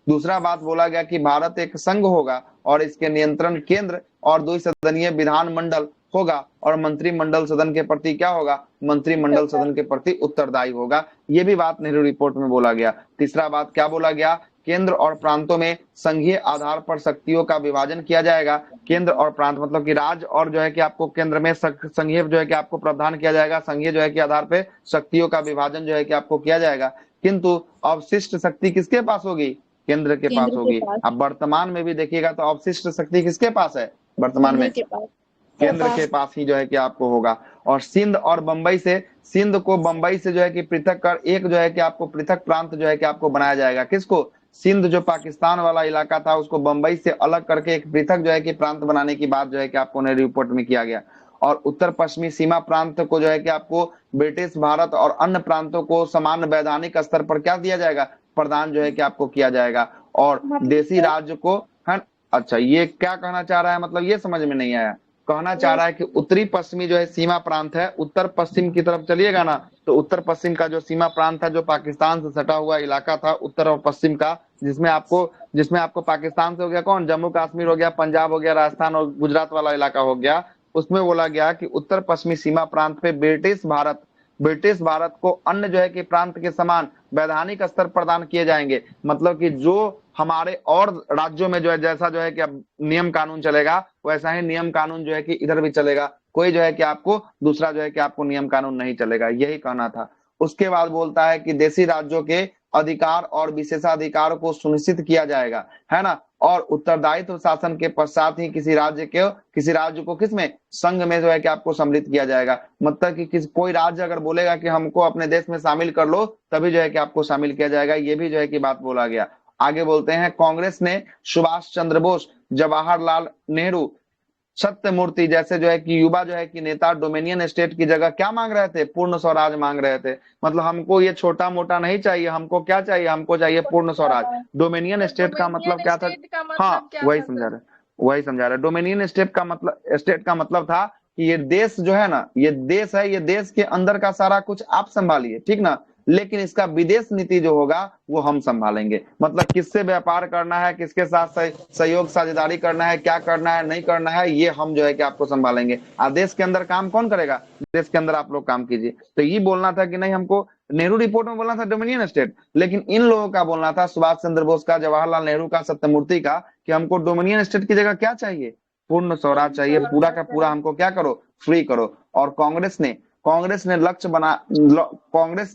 दूसरा बात बोला गया कि भारत एक संघ होगा और इसके नियंत्रण केंद्र और द्विसदनीय विधानमंडल होगा और मंत्रिमंडल सदन के प्रति क्या होगा, मंत्रिमंडल सदन के प्रति उत्तरदायी होगा। ये भी बात नेहरू रिपोर्ट में बोला गया। तीसरा बात क्या बोला गया, केंद्र और प्रांतों में संघीय आधार पर शक्तियों का विभाजन किया जाएगा। केंद्र और प्रांत मतलब कि राज्य और जो है कि आपको केंद्र में संघीय जो है कि आपको प्रावधान किया जाएगा, संघीय जो है कि आधार पे शक्तियों का विभाजन जो है कि आपको किया जाएगा। किंतु अवशिष्ट शक्ति किसके पास होगी, केंद्र के पास होगी। अब वर्तमान में भी देखिएगा तो अवशिष्ट शक्ति किसके पास है, वर्तमान में केंद्र के पास ही जो है कि आपको होगा। और सिंध और बंबई से, सिंध को बंबई से जो है कि पृथक कर एक जो है कि आपको पृथक प्रांत जो है कि आपको बनाया जाएगा। किसको, सिंध जो पाकिस्तान वाला इलाका था उसको बंबई से अलग करके एक पृथक जो है कि प्रांत बनाने की बात जो है कि आपको नेहरू रिपोर्ट में किया गया। और उत्तर पश्चिमी सीमा प्रांत को जो है कि आपको ब्रिटिश भारत और अन्य प्रांतों को समान वैधानिक स्तर पर क्या दिया जाएगा, प्रदान जो है कि आपको किया जाएगा। और देशी राज्य को, है अच्छा, ये क्या कहना चाह रहा है, मतलब ये समझ में नहीं आया। कहना चाह रहा है कि उत्तरी पश्चिमी जो है सीमा प्रांत है, उत्तर पश्चिम की तरफ चलिएगा ना तो उत्तर पश्चिम का जो सीमा प्रांत था, जो पाकिस्तान से सटा हुआ इलाका था उत्तर और पश्चिम का, जिसमें आपको पाकिस्तान से हो गया कौन, जम्मू कश्मीर हो गया, पंजाब हो गया, राजस्थान और गुजरात वाला इलाका हो गया। उसमें बोला गया कि उत्तर पश्चिमी सीमा प्रांत पे ब्रिटिश भारत को अन्य जो है कि प्रांत के समान वैधानिक स्तर प्रदान किए जाएंगे। मतलब कि जो हमारे और राज्यों में जो है जैसा जो है कि अब नियम कानून चलेगा वैसा ही नियम कानून जो है कि इधर भी चलेगा। कोई जो है कि आपको दूसरा जो है कि आपको नियम कानून नहीं चलेगा, यही कहना था। उसके बाद बोलता है कि देशी राज्यों के अधिकार और विशेषाधिकार को सुनिश्चित किया जाएगा, है ना। और उत्तरदायित्व शासन के पश्चात ही किसी राज्य को किसमें संघ में जो है कि आपको सम्मिलित किया जाएगा। मतलब कि कोई राज्य अगर बोलेगा कि हमको अपने देश में शामिल कर लो तभी जो है कि आपको शामिल किया जाएगा, ये भी जो है कि बात बोला गया। आगे बोलते हैं कांग्रेस ने सुभाष चंद्र बोस, जवाहरलाल नेहरू, सत्यमूर्ति जैसे जो है कि युवा जो है कि नेता डोमिनियन स्टेट की जगह क्या मांग रहे थे, पूर्ण स्वराज मांग रहे थे। मतलब हमको ये छोटा मोटा नहीं चाहिए, हमको क्या चाहिए, हमको चाहिए पूर्ण स्वराज। डोमिनियन स्टेट का मतलब क्या था? हाँ वही समझा रहे। डोमिनियन स्टेट का मतलब था कि ये देश जो है ना, ये देश है, ये देश के अंदर का सारा कुछ आप संभालिए, ठीक ना, लेकिन इसका विदेश नीति जो होगा वो हम संभालेंगे। मतलब किससे व्यापार करना है, किसके साथ सहयोग साझेदारी करना है, क्या करना है नहीं करना है, ये हम जो है कि आपको संभालेंगे। देश के अंदर काम कौन करेगा? देश के अंदर आप लोग काम कीजिए। तो ये बोलना था कि नहीं, हमको नेहरू रिपोर्ट में बोलना था डोमिनियन स्टेट, लेकिन इन लोगों का बोलना था, सुभाष चंद्र बोस का, जवाहरलाल नेहरू का, सत्यमूर्ति का, कि हमको डोमिनियन स्टेट की जगह क्या चाहिए, पूर्ण स्वराज चाहिए। पूरा का पूरा हमको क्या करो, फ्री करो। और कांग्रेस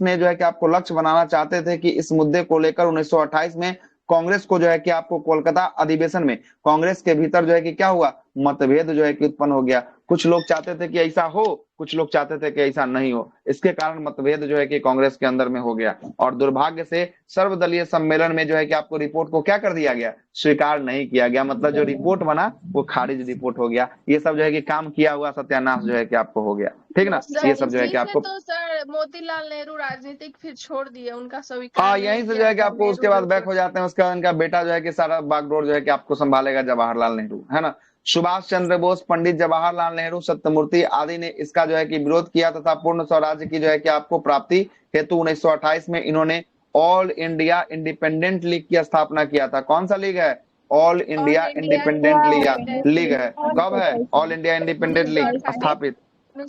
ने जो है कि आपको लक्ष्य बनाना चाहते थे कि इस मुद्दे को लेकर 1928 में कांग्रेस को जो है कि आपको कोलकाता अधिवेशन में कांग्रेस के भीतर जो है कि क्या हुआ, मतभेद जो है कि उत्पन्न हो गया। कुछ लोग चाहते थे कि ऐसा हो, कुछ लोग चाहते थे कि ऐसा नहीं हो। इसके कारण मतभेद जो है कि कांग्रेस के अंदर में हो गया। और दुर्भाग्य से सर्वदलीय सम्मेलन में जो है कि आपको रिपोर्ट को क्या कर दिया गया, स्वीकार नहीं किया गया। मतलब जो रिपोर्ट बना वो खारिज रिपोर्ट हो गया। ये सब जो है कि काम किया हुआ सत्यानाश जो है कि आपको हो गया, ठीक ना। ये सब जो है कि आपको तो सर मोतीलाल नेहरू राजनीतिक फिर छोड़ दिए, उनका हाँ यहीं से जो है कि आपको उसके बाद बैक हो जाते हैं। उसके बाद उनका बेटा जो है कि सारा बागडोर जो है कि आपको संभालेगा, जवाहरलाल नेहरू, है ना। सुभाष चंद्र बोस, पंडित जवाहरलाल नेहरू, सत्यमूर्ति आदि ने इसका जो है कि विरोध किया तथा पूर्ण स्वराज्य की जो है कि आपको प्राप्ति हेतु 1928 में इन्होंने ऑल इंडिया इंडिपेंडेंट लीग की स्थापना किया था। कौन सा लीग है? ऑल इंडिया इंडिपेंडेंट लीग है। कब है ऑल इंडिया इंडिपेंडेंट लीग स्थापित?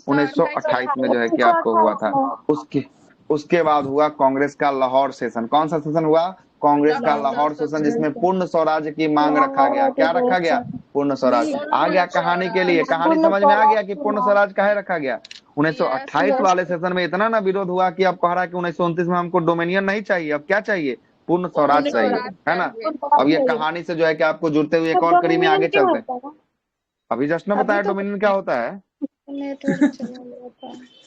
1928 में जो है कि आपको हुआ था। उसके बाद हुआ कांग्रेस का लाहौर सेशन। कौन सा सेशन हुआ? कांग्रेस का लाहौर सेशन, जिसमें पूर्ण स्वराज की मांग रखा गया। क्या रखा गया? पूर्ण स्वराज। आ गया कहानी के लिए, कहानी समझ में आ गया कि पूर्ण स्वराज काहे रखा गया। 1928 वाले सेशन में इतना ना विरोध हुआ कि अब कह रहा है कि 1929 में हमको डोमिनियन नहीं चाहिए, अब क्या चाहिए, पूर्ण स्वराज चाहिए, है ना। अब ये कहानी से जो है कि आपको जुड़ते हुए एक और कड़ी में आगे चलते हैं। अभी जस्ट ने बताया डोमिनियन क्या होता है।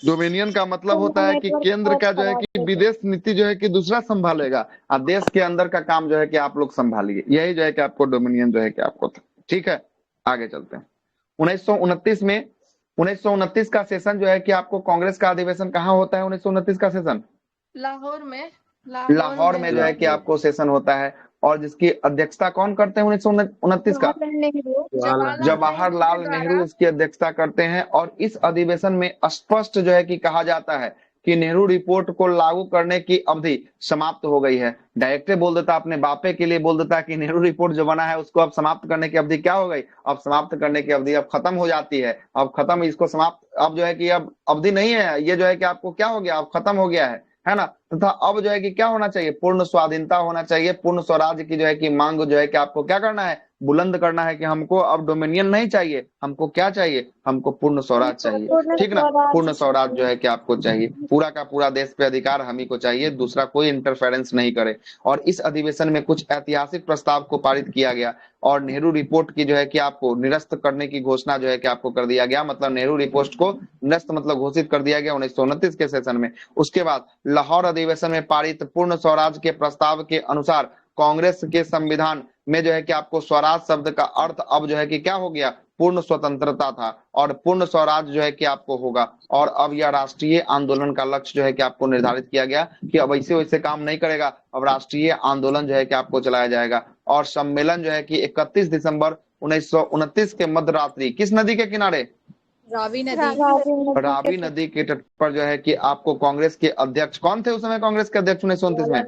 डोमिनियन का मतलब होता है कि केंद्र का जो है कि विदेश नीति जो है कि दूसरा संभालेगा और देश के अंदर का काम जो है कि आप लोग संभालिए। यही जो है कि आपको डोमिनियन जो है कि आपको था, ठीक है। आगे चलते हैं। 1929 का सेशन जो है कि आपको कांग्रेस का अधिवेशन कहाँ होता है? 1929 का सेशन लाहौर में जो है कि आपको सेशन होता है। और जिसकी अध्यक्षता कौन करते हैं 1929 का? जवाहरलाल नेहरू इसकी अध्यक्षता करते हैं। और इस अधिवेशन में स्पष्ट जो है कि कहा जाता है कि नेहरू रिपोर्ट को लागू करने की अवधि समाप्त हो गई है। डायरेक्टर बोल देता, अपने बापे के लिए बोल देता कि नेहरू रिपोर्ट जो बना है उसको अब समाप्त करने की अवधि क्या हो गई, अब समाप्त करने की अवधि अब खत्म हो जाती है। अब खत्म, इसको समाप्त, अब जो है कि अब अवधि नहीं है, ये जो है कि आपको क्या हो गया, अब खत्म हो गया है ना। तथा अब जो है कि क्या होना चाहिए, पूर्ण स्वाधीनता होना चाहिए। पूर्ण स्वराज की जो है कि मांग जो है कि आपको क्या करना है, बुलंद करना है कि हमको अब डोमिनियन नहीं चाहिए, हमको क्या चाहिए, हमको पूर्ण स्वराज चाहिए, ठीक ना। पूर्ण स्वराज जो है कि आपको चाहिए, पूरा का पूरा देश पे अधिकार हम ही को चाहिए, दूसरा कोई इंटरफेरेंस नहीं करे। और इस अधिवेशन में कुछ ऐतिहासिक प्रस्ताव को पारित किया गया और नेहरू रिपोर्ट की जो है कि आपको निरस्त करने की घोषणा जो है कि आपको कर दिया गया। मतलब नेहरू रिपोर्ट को निरस्त मतलब घोषित कर दिया गया 1929 के सेशन में। उसके बाद लाहौर अधिवेशन में पारित पूर्ण स्वराज के प्रस्ताव के अनुसार कांग्रेस के संविधान में जो है कि आपको स्वराज शब्द का अर्थ अब जो है कि क्या हो गया, पूर्ण स्वतंत्रता था। और पूर्ण स्वराज जो है कि आपको होगा। और अब यह राष्ट्रीय आंदोलन का लक्ष्य जो है कि आपको निर्धारित किया गया कि अब ऐसे वैसे काम नहीं करेगा, अब राष्ट्रीय आंदोलन जो है कि आपको चलाया जाएगा। और सम्मेलन जो है कि 31 दिसंबर 1929 के मध्यरात्रि किस नदी के किनारे, रावी नदी के तट पर जो है कि आपको कांग्रेस के अध्यक्ष कौन थे उस समय, कांग्रेस के अध्यक्ष 1929 में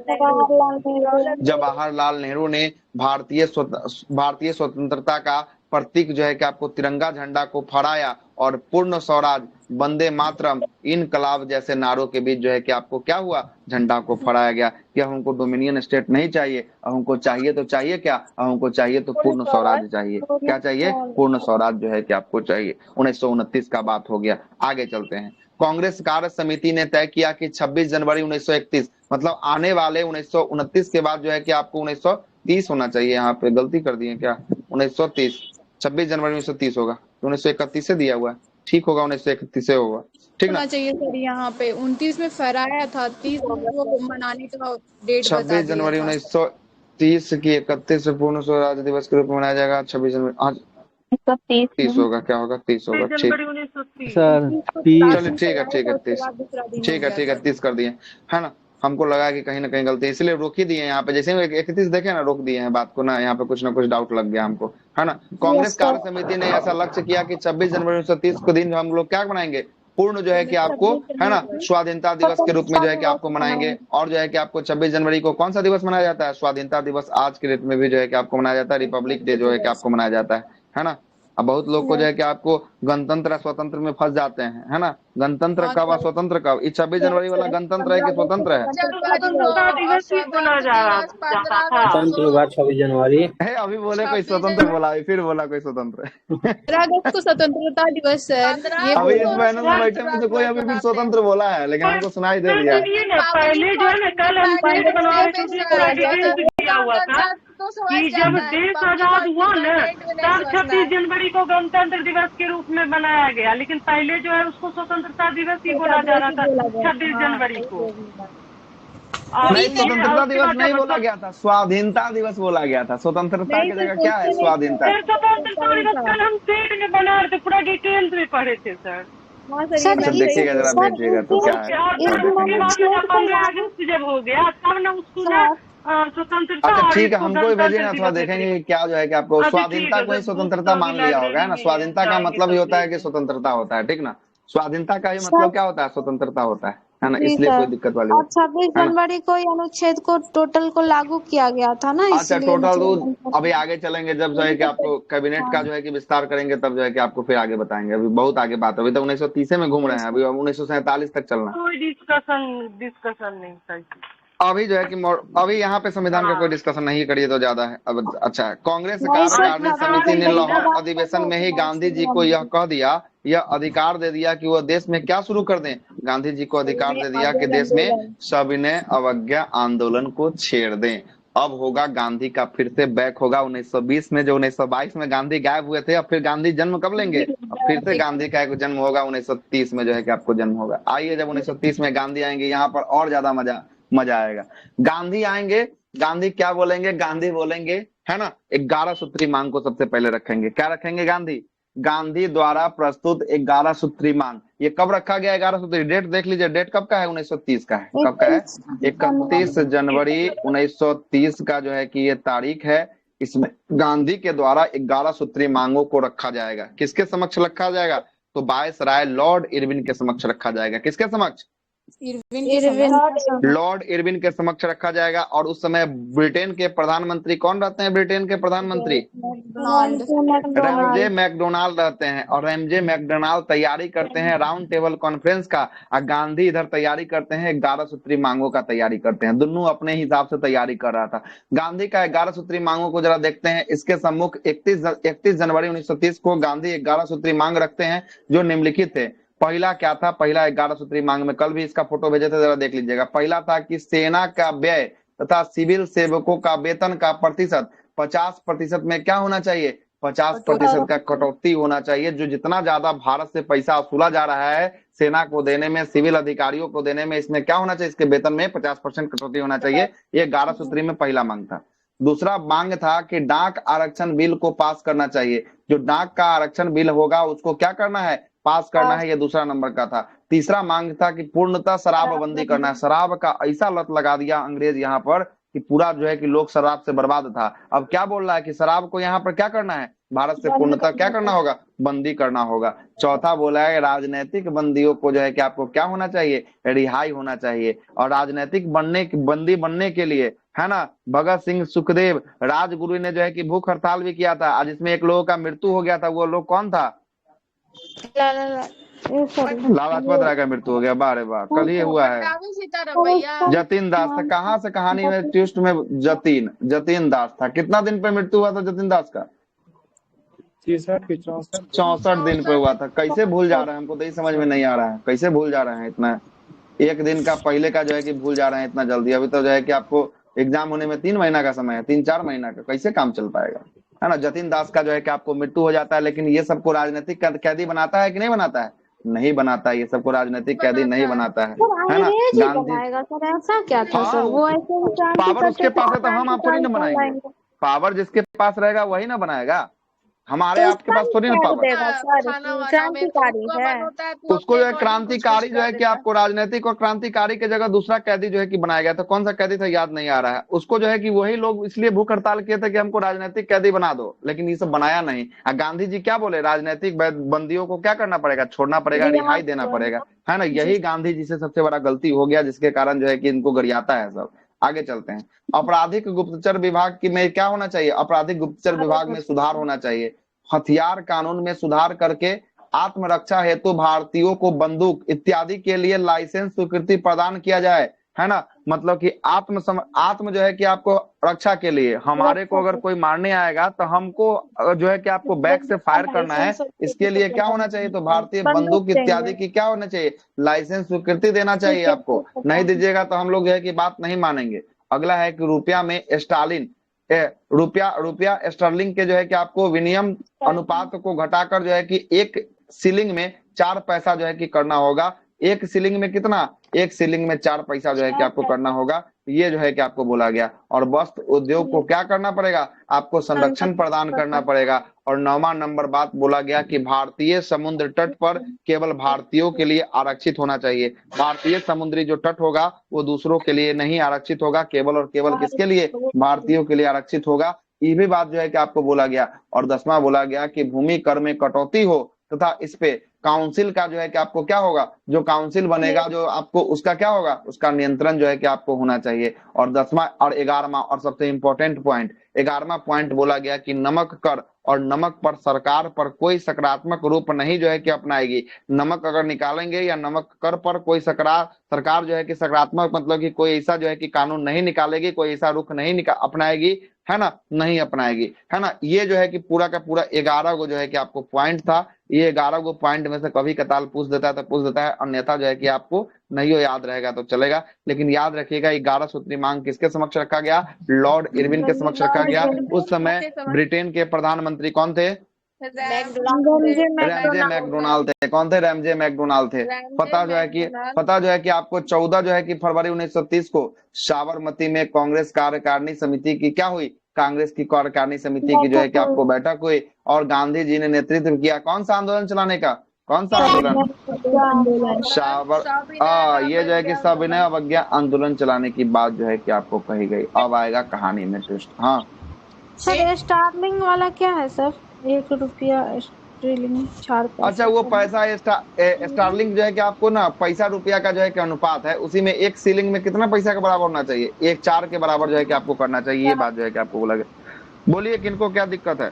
जवाहरलाल नेहरू ने भारतीय स्वतंत्रता का प्रतीक जो है कि आपको तिरंगा झंडा को फहराया और पूर्ण स्वराज, वंदे मातरम, इनकलाब जैसे नारों के बीच जो है कि आपको क्या हुआ, झंडा को फहराया गया कि अब हमको डोमिनियन स्टेट नहीं चाहिए, अब हमको चाहिए तो चाहिए क्या, अब हमको चाहिए तो पूर्ण स्वराज चाहिए। क्या चाहिए? पूर्ण स्वराज जो है कि आपको चाहिए। 1929 का बात हो गया। आगे चलते हैं। कांग्रेस कार्य समिति ने तय किया कि 26 जनवरी 1931 मतलब आने वाले 1929 के बाद जो है कि आपको 1930 होना चाहिए। यहाँ पे गलती कर दिए क्या, 1930, 26 जनवरी 1930 होगा, 1931 से दिया हुआ है, ठीक होगा 1931 से होगा, ठीक ना। होना चाहिए सर, यहाँ पे 29 में फहराया था, 30 को मनाने का डेट बता 26 दिया जनवरी था। 1930 की 31 से पूर्ण स्वराज दिवस के रूप में मनाया जाएगा। 26 जनवरी आज 30 होगा, क्या होगा, 30 होगा, ठीक। सर 30 चलिए ठीक है, ठीक है, 30, ठीक है, ठीक है, 30 कर दिए, है ना। हमको लगा कि कहीं ना कहीं गलती है, इसलिए रोक ही दिए। यहाँ पे जैसे ही 31 देखे ना, रोक दिए हैं बात को ना, यहाँ पे कुछ ना कुछ डाउट लग गया हमको, है ना। कांग्रेस कार्य समिति ने ऐसा लक्ष्य किया कि 26 जनवरी 1930 को दिन हम लोग क्या बनाएंगे, पूर्ण जो है कि आपको, है ना, स्वाधीनता दिवस के रूप में जो है कि आपको मनाएंगे। और जो है कि आपको 26 जनवरी को कौन सा दिवस मनाया जाता है, स्वाधीनता दिवस आज के डेट में भी जो है कि आपको मनाया जाता है, रिपब्लिक डे जो है कि आपको मनाया जाता है ना। अब बहुत लोग को जो है कि आपको गणतंत्र स्वतंत्र में फंस जाते हैं, है ना। गणतंत्र कब और स्वतंत्र कब, ये 26 जनवरी वाला गणतंत्र है कि स्वतंत्र है? स्वतंत्रता दिवस ही बोला जा रहा था। स्वतंत्र हुआ 26 जनवरी। है अभी बोले कोई स्वतंत्र बोला, फिर बोला कोई स्वतंत्र। 15 अगस्त को स्वतंत्रता दिवस सर, ये अभी बोला। इस पैनल में बैठे में से कोई अभी भी स्वतंत्र बोला है, लेकिन हमको सुनाई दे दिया। पहले जो है ना, कल हम पेज बनवा रहे थे, उसमें पूरा डिटेल्स दिया हुआ था कि जब देश आजाद हुआ ना, तब 26 जनवरी को गणतंत्र दिवस के रूप में मनाया गया, लेकिन पहले जो है उसको स्वतंत्रता दिवस ही बोला जा रहा था 26 जनवरी को। नहीं, स्वतंत्रता दिवस नहीं बोला गया था, स्वाधीनता दिवस बोला गया था। स्वतंत्रता की जगह क्या है, स्वाधीनता। स्वतंत्रता दिवस कल हम सेट में बना रहे थे, पूरा डिटेल्स में पढ़े थे सर। अच्छा देखिएगा जरा, भेजिएगा तो क्या है। उसके बाद जब 15 अगस्त जब हो गया तब ना उसको ना स्वतंत्रता, अच्छा और ठीक है, इसको हमको भी भेजिए ना, गणतंत्र थोड़ा दिवस देखेंगे में। कि क्या जो है कि आपको अच्छा, स्वाधीनता ठीक को है, ही तो स्वतंत्रता मान लिया होगा, है ना। लाइब्रेरी में स्वाधीनता का जाएंगे मतलब ही तब होता है कि देखेंगे। स्वतंत्रता होता है, ठीक ना। स्वाधीनता का ही मतलब क्या होता है, स्वतंत्रता होता है ना, जी इसलिए सर। कोई दिक्कत वाली और बात, 26 है ना। जनवरी को ये अनुच्छेद को टोटल को लागू किया गया था ना, अच्छा इसलिए टोटल रूल मतलब अभी आगे चलेंगे, जब जो है कि आपको कैबिनेट का जो है कि विस्तार करेंगे, तब जो है कि आपको फिर आगे बताएंगे। अभी बहुत आगे बात है, अभी तो 1930 में घूम रहे हैं, अभी 1947 तक चलना है। कोई डिस्कशन नहीं सर। अभी जो है कि अभी यहाँ पे संविधान का कोई हाँ, डिस्कशन नहीं करिए तो ज्यादा है। अब अच्छा है, कांग्रेस नहीं सर, कार्यकारिणी समिति ने 26 जनवरी लाहौर को अधिवेशन में ही गांधी जी को यह राष्ट्रपति कह दिया, यह अधिकार दे दिया कि वह देश में क्या शुरू कर दें, गांधी जी को अधिकार दे दिया कि देश में सविनय अवज्ञा आंदोलन को छेड़ दें। अब होगा गांधी का फिर से बैक होगा 1920 में, जो 1922 में गांधी गायब हुए थे, अब फिर गांधी जन्म कब लेंगे, अब फिर से गांधी का एक जन्म होगा 1930 में जो है कि आपको जन्म होगा। आइए जब 1930 में गांधी आएंगे, यहाँ पर और ज्यादा मजा मजा आएगा। गांधी आएंगे, गांधी क्या बोलेंगे, गांधी बोलेंगे, है ना, 11 सूत्री मांग को सबसे पहले रखेंगे। क्या रखेंगे, गांधी, गांधी द्वारा प्रस्तुत 11 सूत्री मांग। ये कब रखा गया 11 सूत्री, डेट देख लीजिए, डेट कब का है, 1930 का है। कब का है, 31 जनवरी 1930 का जो है कि ये तारीख है। इसमें गांधी के द्वारा 11 सूत्री मांगों को रखा जाएगा। किसके समक्ष रखा जाएगा, तो वायसराय लॉर्ड इरविन के समक्ष रखा जाएगा। किसके समक्ष, लॉर्ड इरविन के समक्ष रखा जाएगा। और उस समय ब्रिटेन के प्रधानमंत्री कौन रहते हैं, ब्रिटेन के प्रधानमंत्री रैमजे मैकडोनाल्ड रहते हैं। और रैमजे मैकडोनाल्ड तैयारी करते हैं राउंड टेबल कॉन्फ्रेंस का, और गांधी इधर तैयारी करते हैं 11 सूत्री मांगों का तैयारी करते हैं। दोनों अपने हिसाब से तैयारी कर रहा था। गांधी का 11 सूत्री मांगों को जरा देखते हैं। इसके सम्मुख 31 जनवरी 1930 को गांधी 11 सूत्री मांग रखते हैं, जो निम्नलिखित थे। पहला क्या था, पहला 11 सूत्री मांग में कल भी इसका फोटो भेजे थे, जरा देख लीजिएगा। पहला था कि सेना का व्यय तथा सिविल सेवकों का वेतन का प्रतिशत 50% में क्या होना चाहिए, 50% का कटौती होना चाहिए। जो जितना ज्यादा भारत से पैसा वसूला जा रहा है सेना को देने में, सिविल अधिकारियों को देने में, इसमें क्या होना चाहिए, इसके वेतन में 50% कटौती होना चाहिए। ये 11 सूत्री में पहला मांग था। दूसरा मांग था कि डाक आरक्षण बिल को पास करना चाहिए। जो डाक का आरक्षण बिल होगा उसको क्या करना है, पास करना है। ये दूसरा नंबर का था। तीसरा मांग था कि पूर्णतः शराबबंदी करना है। शराब का ऐसा लत लगा दिया अंग्रेज यहाँ पर कि पूरा जो है कि लोग शराब से बर्बाद था। अब क्या बोल रहा है कि शराब को यहाँ पर क्या करना है, भारत से पूर्णतः क्या करना होगा, बंदी करना होगा। चौथा बोला है राजनीतिक बंदियों को जो है कि आपको क्या होना चाहिए, रिहाई होना चाहिए। और राजनीतिक बंदी बनने के लिए, है ना, भगत सिंह, सुखदेव, राजगुरु ने जो है कि भूख हड़ताल भी किया था। आज इसमें एक लोगों का मृत्यु हो गया था। वो लोग कौन था, लाला लाजपत राय का मृत्यु हो गया, बारे वाह, कल ही हुआ है। पट्टाभी सीताराम भैया। जतीन दास था, कहाँ से कहानी में ट्विस्ट में जतीन दास था। कितना दिन पे मृत्यु हुआ था जतीन दास का? 64 दिन पे हुआ था। कैसे भूल जा रहे हैं, हमको तो ये समझ में नहीं आ रहा है, कैसे भूल जा रहे हैं इतना, एक दिन का पहले का जो है कि भूल जा रहे हैं इतना जल्दी। अभी तो जो है कि आपको एग्जाम होने में 3 महीना का समय है, 3-4 महीना का, कैसे काम चल पाएगा, है ना। जतीन दास का जो है कि आपको मृत्यु हो जाता है, लेकिन ये सबको राजनीतिक कैदी बनाता है कि नहीं बनाता है? नहीं बनाता है, ये सबको राजनीतिक कैदी नहीं बनाता है ना। गांधी ऐसा क्या था सर? वो ऐसे पावर उसके पास है तो हम आप थोड़ी ना बनाएंगे। पावर जिसके पास रहेगा वही ना बनाएगा, हमारे आपके पास थोड़ी ना पावर। क्रांतिकारी है, उसको जो है क्रांतिकारी जो है कि आपको राजनीतिक और क्रांतिकारी के जगह दूसरा कैदी जो है कि बनाया गया था। कौन सा कैदी था याद नहीं आ रहा है। उसको जो है कि वही लोग इसलिए भूख हड़ताल किए थे कि हमको राजनीतिक कैदी बना दो, लेकिन ये सब बनाया नहीं। गांधी जी क्या बोले, राजनीतिक बंदियों को क्या करना पड़ेगा, छोड़ना पड़ेगा, रिहाई देना पड़ेगा, है ना। यही गांधी जी से सबसे बड़ा गलती हो गया, जिसके कारण जो है कि इनको गरियाता है सब। आगे चलते हैं। आपराधिक गुप्तचर विभाग की में क्या होना चाहिए, आपराधिक गुप्तचर विभाग में सुधार होना चाहिए। हथियार कानून में सुधार करके आत्मरक्षा हेतु भारतीयों को बंदूक इत्यादि के लिए लाइसेंस स्वीकृति प्रदान किया जाए, है ना। मतलब कि आत्म जो है कि आपको रक्षा के लिए, हमारे को अगर कोई मारने आएगा तो हमको जो है कि आपको बैक से फायर करना है, इसके लिए क्या होना चाहिए, तो भारतीय बंदूक इत्यादि की क्या होना चाहिए, लाइसेंस स्वीकृति देना चाहिए आपको। नहीं दीजिएगा तो हम लोग जो है कि बात नहीं मानेंगे। अगला है कि रुपया में स्टालिन रुपया स्टर्लिंग के जो है कि आपको विनिमय अनुपात को घटाकर जो है कि 1 शिलिंग में 4 पैसा जो है कि करना होगा। 1 शिलिंग में कितना, 1 शिलिंग में 4 पैसा जो है कि आपको करना होगा, ये जो है कि आपको बोला गया। और वस्त्र उद्योग को क्या करना पड़ेगा, आपको संरक्षण प्रदान करना पड़ेगा। और 9वां नंबर बात बोला गया कि भारतीय समुद्र तट पर केवल भारतीयों के लिए आरक्षित होना चाहिए। भारतीय समुद्री जो तट होगा वो दूसरों के लिए नहीं आरक्षित होगा, केवल और केवल किसके लिए, भारतीयों के लिए आरक्षित होगा। ये भी बात जो है कि आपको बोला गया। और 10वां बोला गया कि भूमि कर में कटौती हो तथा इस पे काउंसिल का जो है कि आपको क्या होगा, जो काउंसिल बनेगा जो आपको उसका क्या होगा, उसका नियंत्रण जो है कि आपको होना चाहिए। और 10वां और 11वां और सबसे इंपॉर्टेंट पॉइंट, 11वां पॉइंट बोला गया कि नमक कर और नमक पर सरकार पर कोई सकारात्मक रूप नहीं जो है कि अपनाएगी। नमक अगर निकालेंगे या नमक कर पर कोई सरकार जो है कि सकारात्मक मतलब कि कोई ऐसा जो है कि कानून नहीं निकालेगी, कोई ऐसा रुख नहीं अपनाएगी, है ना, नहीं अपनाएगी, है ना। ये जो है कि पूरा का पूरा 11 को जो है कि आपको पॉइंट था। ये 11 को पॉइंट में से कभी कताल पूछ देता है तो पूछ देता है, अन्यथा जो है कि आपको नहीं हो याद रहेगा तो चलेगा। लेकिन याद रखिएगा 11 सूत्री मांग किसके समक्ष रखा गया, लॉर्ड इरविन के समक्ष रखा गया। उस समय ब्रिटेन के प्रधानमंत्री कौन थे, रैमजे मैकडोनाल्ड थे। कौन थे, रैमजे मैकडोनाल्ड थे। पता जो है कि आपको 14 जो है कि फरवरी 1930 को साबरमती में कांग्रेस कार्यकारिणी समिति की क्या हुई, कांग्रेस की कार्यकारिणी समिति की जो है कि आपको बैठक हुई और गांधी जी ने नेतृत्व किया कौन सा आंदोलन चलाने का, कौन सा आंदोलन, ये जो है कि सविनय अवज्ञा आंदोलन चलाने की बात जो है कि आपको कही गई। अब आएगा कहानी में ट्विस्ट। हाँ सर, स्टार्लिंग वाला क्या है सर? 1 रुपया स्टर्लिंग 4 पैसे। अच्छा, वो पैसा स्टार्लिंग जो है कि आपको ना पैसा रुपया का जो है कि अनुपात है, उसी में 1 शिलिंग में कितना पैसा के बराबर होना चाहिए, 1 4 के बराबर जो है कि आपको करना चाहिए। ये बात जो है कि आपको बोला गया। बोलिए किनको क्या दिक्कत है।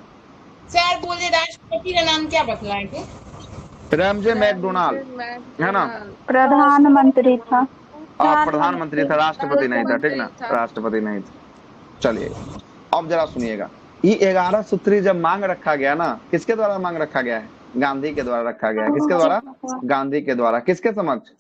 सर बोले राष्ट्रपति का नाम क्या बतलाए थे, रैमजे मैकडोनाल्ड, है ना, प्रधानमंत्री था। प्रधानमंत्री था, राष्ट्रपति नहीं था, ठीक ना, राष्ट्रपति नहीं था। चलिए अब जरा सुनिएगा, ये 11 सूत्री जब मांग रखा गया ना, किसके द्वारा मांग रखा गया है, गांधी के द्वारा रखा गया है। किसके द्वारा, गांधी के द्वारा। किसके समक्ष,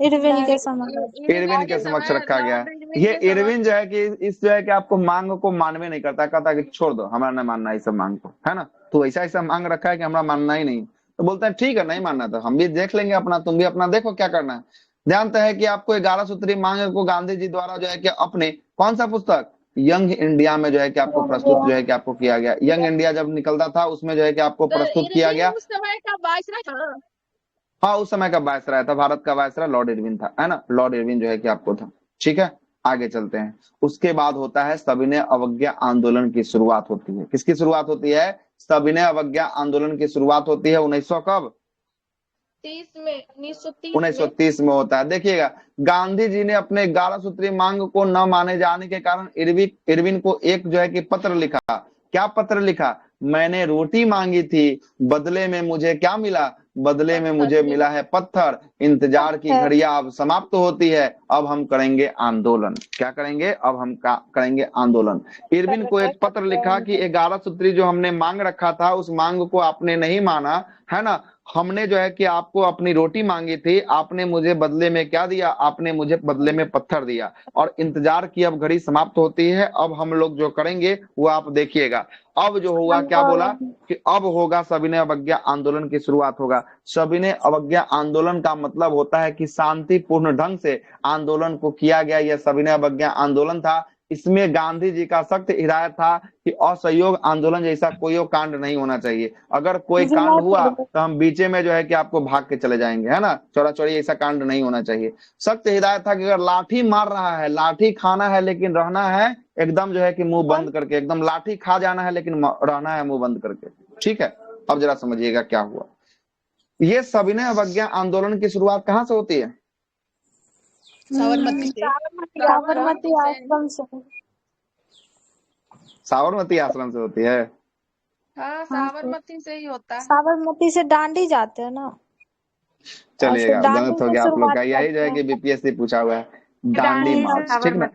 इरविन के समक्ष। इरविन के समक्ष रखा गया है। ये इरविन जो है कि इस जो है कि आपको मांग को मानवे नहीं करता, कहता कि छोड़ दो, हमारा नहीं मानना इस सब मांग को, है ना। तो ऐसा मांग रखा है कि हमारा मानना ही नहीं, तो बोलते हैं ठीक है नहीं मानना तो हम भी देख लेंगे अपना, तुम भी अपना देखो क्या करना है। जानते हैं कि आपको 11 सूत्री मांग को गांधी जी द्वारा जो है कि अपने कौन सा पुस्तक, यंग इंडिया में जो है कि आपको प्रस्तुत जो है कि आपको किया गया। यंग इंडिया जब निकलता था उसमें जो है कि आपको प्रस्तुत किया गया। उस समय का वायसराय था। हाँ, उस समय का वायसराय था, भारत का वायसराय लॉर्ड इरविन था, है ना, लॉर्ड इरविन जो है कि आपको था। ठीक है, आगे चलते हैं। उसके बाद होता है सविनय अवज्ञा आंदोलन की शुरुआत होती है। किसकी शुरुआत होती है, सविनय अवज्ञा आंदोलन की शुरुआत होती है 1930 में होता है। देखिएगा, गांधी जी ने अपने 11 सूत्री मांग को न माने जाने के कारण इरविन को एक जो है कि पत्र लिखा। क्या पत्र लिखा, मैंने रोटी मांगी थी, बदले में मुझे क्या मिला, बदले में मुझे मिला है पत्थर। इंतजार की घड़ियां अब समाप्त होती है, अब हम करेंगे आंदोलन। क्या करेंगे, अब हम करेंगे आंदोलन। इरविन को एक पत्र लिखा कि 11 सूत्री जो हमने मांग रखा था, उस मांग को आपने नहीं माना, है ना। हमने जो है कि आपको अपनी रोटी मांगी थी, आपने मुझे बदले में क्या दिया, आपने मुझे बदले में पत्थर दिया। और इंतजार की अब घड़ी समाप्त होती है, अब हम लोग जो करेंगे वो आप देखिएगा। अब जो हुआ, क्या बोला कि अब होगा सविनय अवज्ञा आंदोलन की शुरुआत होगा। सविनय अवज्ञा आंदोलन का मतलब होता है कि शांतिपूर्ण ढंग से आंदोलन को किया गया, यह सविनय अवज्ञा आंदोलन था। इसमें गांधी जी का सख्त हिदायत था कि असहयोग आंदोलन जैसा कोई कांड नहीं होना चाहिए। अगर कोई कांड हुआ तो हम बीचे में जो है कि आपको भाग के चले जाएंगे, है ना। चौरा चौरी ऐसा कांड नहीं होना चाहिए। सख्त हिदायत था कि अगर लाठी मार रहा है, लाठी खाना है, लेकिन रहना है एकदम जो है कि मुंह बंद करके, एकदम लाठी खा जाना है लेकिन रहना है मुंह बंद करके। ठीक है, अब जरा समझिएगा क्या हुआ। ये सविनय अवज्ञा आंदोलन की शुरुआत कहाँ से होती है? साबरमती से। साबरमती आश्रम से। साबरमती आश्रम से होती है। हाँ, साबरमती से ही होता है। साबरमती से दांडी जाते हैं ना। चलिएगा, दांडी गलत हो से गया आप लोग का। शुरुआत यही जो है करते कि हैं। बीपीएससी पूछा हुआ है, दांडी मार्च। ठीक ना,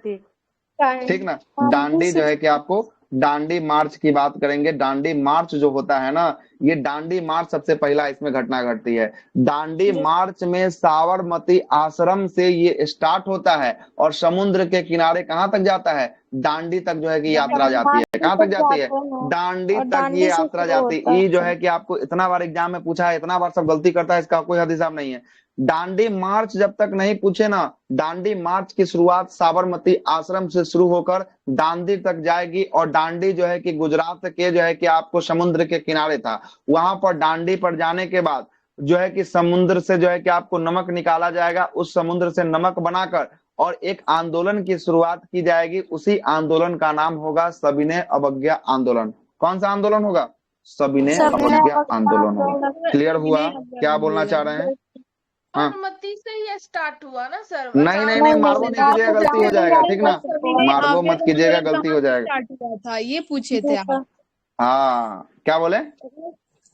ठीक ना। डांडी जो है कि आपको डांडी मार्च की बात करेंगे। डांडी मार्च जो होता है ना, ये डांडी मार्च सबसे पहला इसमें घटना घटती है। डांडी मार्च में साबरमती आश्रम से ये स्टार्ट होता है और समुद्र के किनारे कहाँ तक जाता है, डांडी तक जो है कि यात्रा जाती है। कहाँ तक जाती है, डांडी तक ये यात्रा जाती है। ये जो है कि आपको इतना बार एग्जाम में पूछा है, इतना बार सब गलती करता है, इसका कोई हद हिसाब नहीं है। डांडी मार्च जब तक नहीं पूछे ना, डांडी मार्च की शुरुआत साबरमती आश्रम से शुरू होकर दांडी तक जाएगी। और डांडी जो है कि गुजरात के जो है कि आपको समुद्र के किनारे था। वहां पर डांडी पर जाने के बाद जो है कि समुद्र से जो है कि आपको नमक निकाला जाएगा, उस समुद्र से नमक बनाकर और एक आंदोलन की शुरुआत की जाएगी। उसी आंदोलन का नाम होगा सविनय अवज्ञा आंदोलन। कौन सा आंदोलन होगा, सविनय अवज्ञा आंदोलन होगा। क्लियर हुआ, क्या बोलना चाह रहे हैं? हाँ, साबरमती से ही स्टार्ट हुआ ना सर? नहीं नहीं नहीं, मार्गो नहीं कीजिएगा, गलती हो जाएगा। ठीक ना, मार्गो मत कीजिएगा, गलती हो जाएगा। स्टार्ट हुआ था ये पूछे थे आप। हाँ, क्या बोले?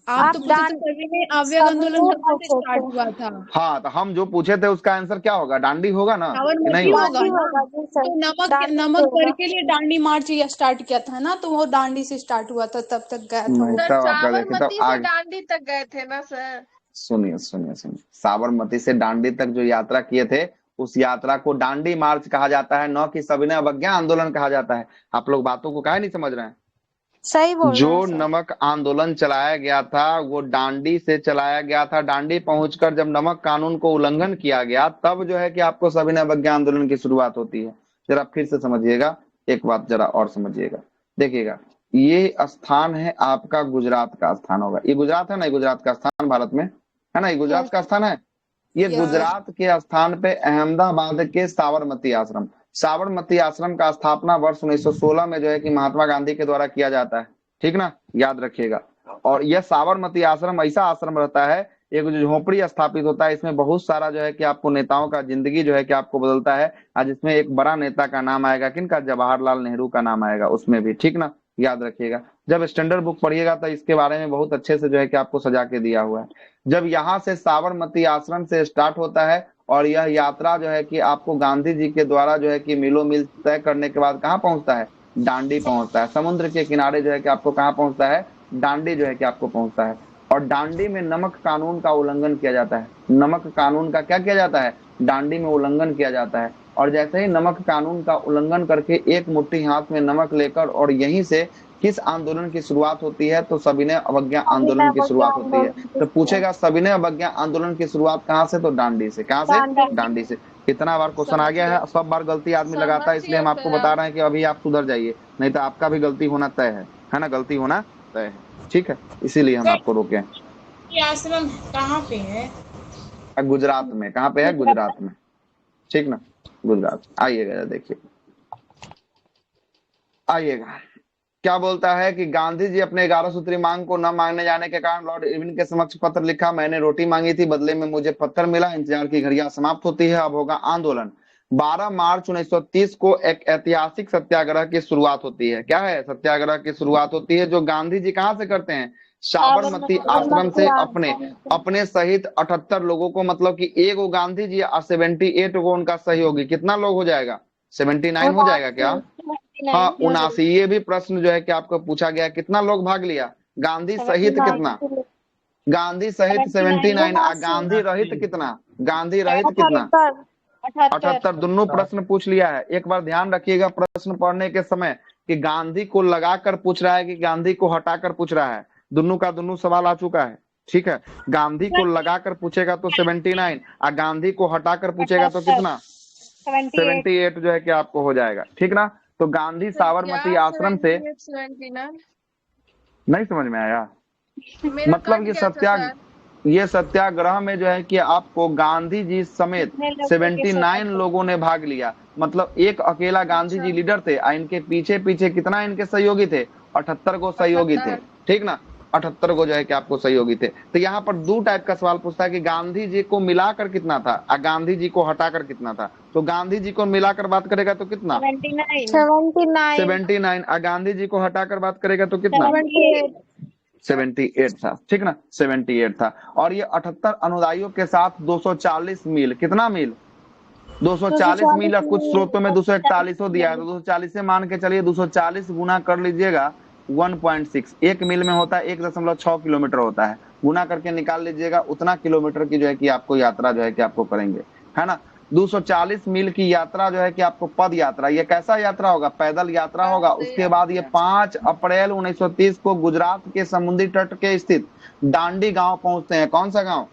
आप तो पूछे थे सविनय अवज्ञा आंदोलन कब से स्टार्ट हुआ था। हाँ, तो हम जो पूछे थे उसका आंसर क्या होगा, डांडी होगा ना, कि नहीं साबरमती होगा? होगा ना। तो नमक करके लिए डांडी मार्च ये स्टार्ट किया था ना, तो वो डांडी से स्टार्ट हुआ था, तब तक गया था नहीं, वो। सर तब आपका देखे तब साबरमती से आगे दांडी तक गए थे ना सर? सुनिए सुनिए सुनिए, साबरमती से डांडी तक जो यात्रा किए थे, उस यात्रा को डांडी मार्च कहा जाता है, न कि सविनय अवज्ञा आंदोलन कहा जाता है। आप लोग बातों को काहे नहीं समझ रहे हैं? सही बोल रहे जो हैं सर। नमक आंदोलन चलाया गया था वो डांडी से चलाया गया था। डांडी पहुंचकर जब नमक कानून को उल्लंघन किया गया, तब जो है कि आपको सविनय अवज्ञा आंदोलन की शुरुआत होती है। जरा फिर से समझिएगा, एक बात जरा और समझिएगा, देखिएगा। ये स्थान है आपका गुजरात का स्थान होगा। ये गुजरात है ना, ये गुजरात का स्थान भारत में है ना, ये गुजरात का स्थान है। ये गुजरात के स्थान पे अहमदाबाद के साबरमती आश्रम, साबरमती आश्रम का स्थापना वर्ष 1916 में जो है कि महात्मा गांधी के द्वारा किया जाता है। ठीक ना, याद रखिएगा। और यह साबरमती आश्रम ऐसा आश्रम रहता है, एक जो झोपड़ी स्थापित होता है, इसमें बहुत सारा जो है कि आपको नेताओं का जिंदगी जो है कि आपको बदलता है। आज इसमें एक बड़ा नेता का नाम आएगा, किनका, जवाहरलाल नेहरू का नाम आएगा उसमें भी। ठीक ना, याद रखिएगा। जब स्टैंडर्ड बुक पढ़िएगा तो इसके बारे में बहुत अच्छे से जो है कि आपको सजा के दिया हुआ है। जब यहाँ से साबरमती आश्रम से स्टार्ट होता है और यह यात्रा जो है कि आपको गांधी जी के द्वारा जो है कि मिलो मिल तय करने के बाद कहाँ पहुंचता है, डांडी पहुंचता है। समुद्र के किनारे जो है कि आपको कहाँ पहुंचता है, डांडी जो है कि आपको पहुंचता है। और डांडी में नमक कानून का उल्लंघन किया जाता है। नमक कानून का क्या किया जाता है, डांडी में उल्लंघन किया जाता है। और जैसे ही नमक कानून का उल्लंघन करके एक मुट्ठी हाथ में नमक लेकर, और यहीं से किस आंदोलन की शुरुआत होती है, तो सविनय अवज्ञा आंदोलन की शुरुआत होती है। तो पूछेगा सविनय अवज्ञा आंदोलन की शुरुआत कहाँ से, तो डांडी से। कहाँ से, डांडी से। कितना बार क्वेश्चन आ गया है, सब बार गलती आदमी लगाता है, इसलिए हम आपको बता रहे हैं कि अभी आप सुधर जाइए, नहीं तो आपका भी गलती होना तय है ना, गलती होना तय है। ठीक है, इसीलिए हम आपको रोके हैं। ये आश्रम कहाँ पे है? गुजरात में। कहाँ पे है, गुजरात में। ठीक ना, गुजरात। आइएगा, देखिए आइएगा। क्या बोलता है कि गांधी जी अपने 11 सूत्री मांग को न मांगने जाने के कारण लॉर्ड इरविन के समक्ष पत्र लिखा। मैंने रोटी मांगी थी, बदले में मुझे पत्थर मिला। इंतजार की घड़ियां समाप्त होती है, अब होगा आंदोलन। 12 मार्च 1930 को एक ऐतिहासिक सत्याग्रह की शुरुआत होती है। क्या है? सत्याग्रह की शुरुआत होती है, जो गांधी जी कहाँ से करते हैं? साबरमती आश्रम से अपने सहित 78 लोगों को, मतलब कि एक वो गांधी जी और 78 को उनका सहयोगी, कितना लोग हो जाएगा? 79 हो जाएगा क्या? हाँ, 79। ये भी प्रश्न जो है कि आपको पूछा गया, कितना लोग भाग लिया? गांधी सहित कितना? गांधी सहित 79 और गांधी रहित कितना? गांधी रहित कितना? 78। दोनों प्रश्न पूछ लिया है। एक बार ध्यान रखिएगा प्रश्न पढ़ने के समय कि गांधी को लगाकर पूछ रहा है कि गांधी को हटाकर पूछ रहा है। दोनों का दोनों सवाल आ चुका है, ठीक है। गांधी को लगाकर पूछेगा तो 79 और गांधी को हटाकर पूछेगा तो कितना? 78 जो है कि आपको हो जाएगा, ठीक ना। तो गांधी साबरमती आश्रम से, 79 नहीं समझ में आया? मेरा मतलब ये सत्याग्रह में जो है कि आपको गांधी जी समेत 79 लोगों ने भाग लिया। मतलब एक अकेला गांधी जी लीडर थे और इनके पीछे पीछे कितना इनके सहयोगी थे? 78 को सहयोगी थे, ठीक ना। 78 को जो है कि आपको सहयोगी थे। तो यहाँ पर दो टाइप का सवाल पूछता है कि गांधी जी को मिलाकर कितना था और गांधी जी को हटाकर कितना था। तो गांधी जी को मिलाकर बात करेगा तो कितना? 79 और गांधी जी को हटाकर बात करेगा तो कितना? 78 था, ठीक ना। 78 था। और ये 78 अनुयायियों के साथ 240 मील, कितना मील? 240 मील। और कुछ स्रोतों में 241 दिया है, तो 240 से मान के चलिए 240 गुना कर लीजिएगा 1.6। एक मील में होता है 1.6 किलोमीटर होता है, गुना करके निकाल लीजिएगा। उतना किलोमीटर की जो है कि आपको यात्रा जो है कि आपको करेंगे, है ना। 240 मील की यात्रा जो है कि आपको पद यात्रा, ये कैसा यात्रा होगा? पैदल यात्रा होगा। उसके बाद ये 5 अप्रैल 1930 को गुजरात के समुद्री तट के स्थित डांडी गांव पहुंचते हैं। कौन सा गांव?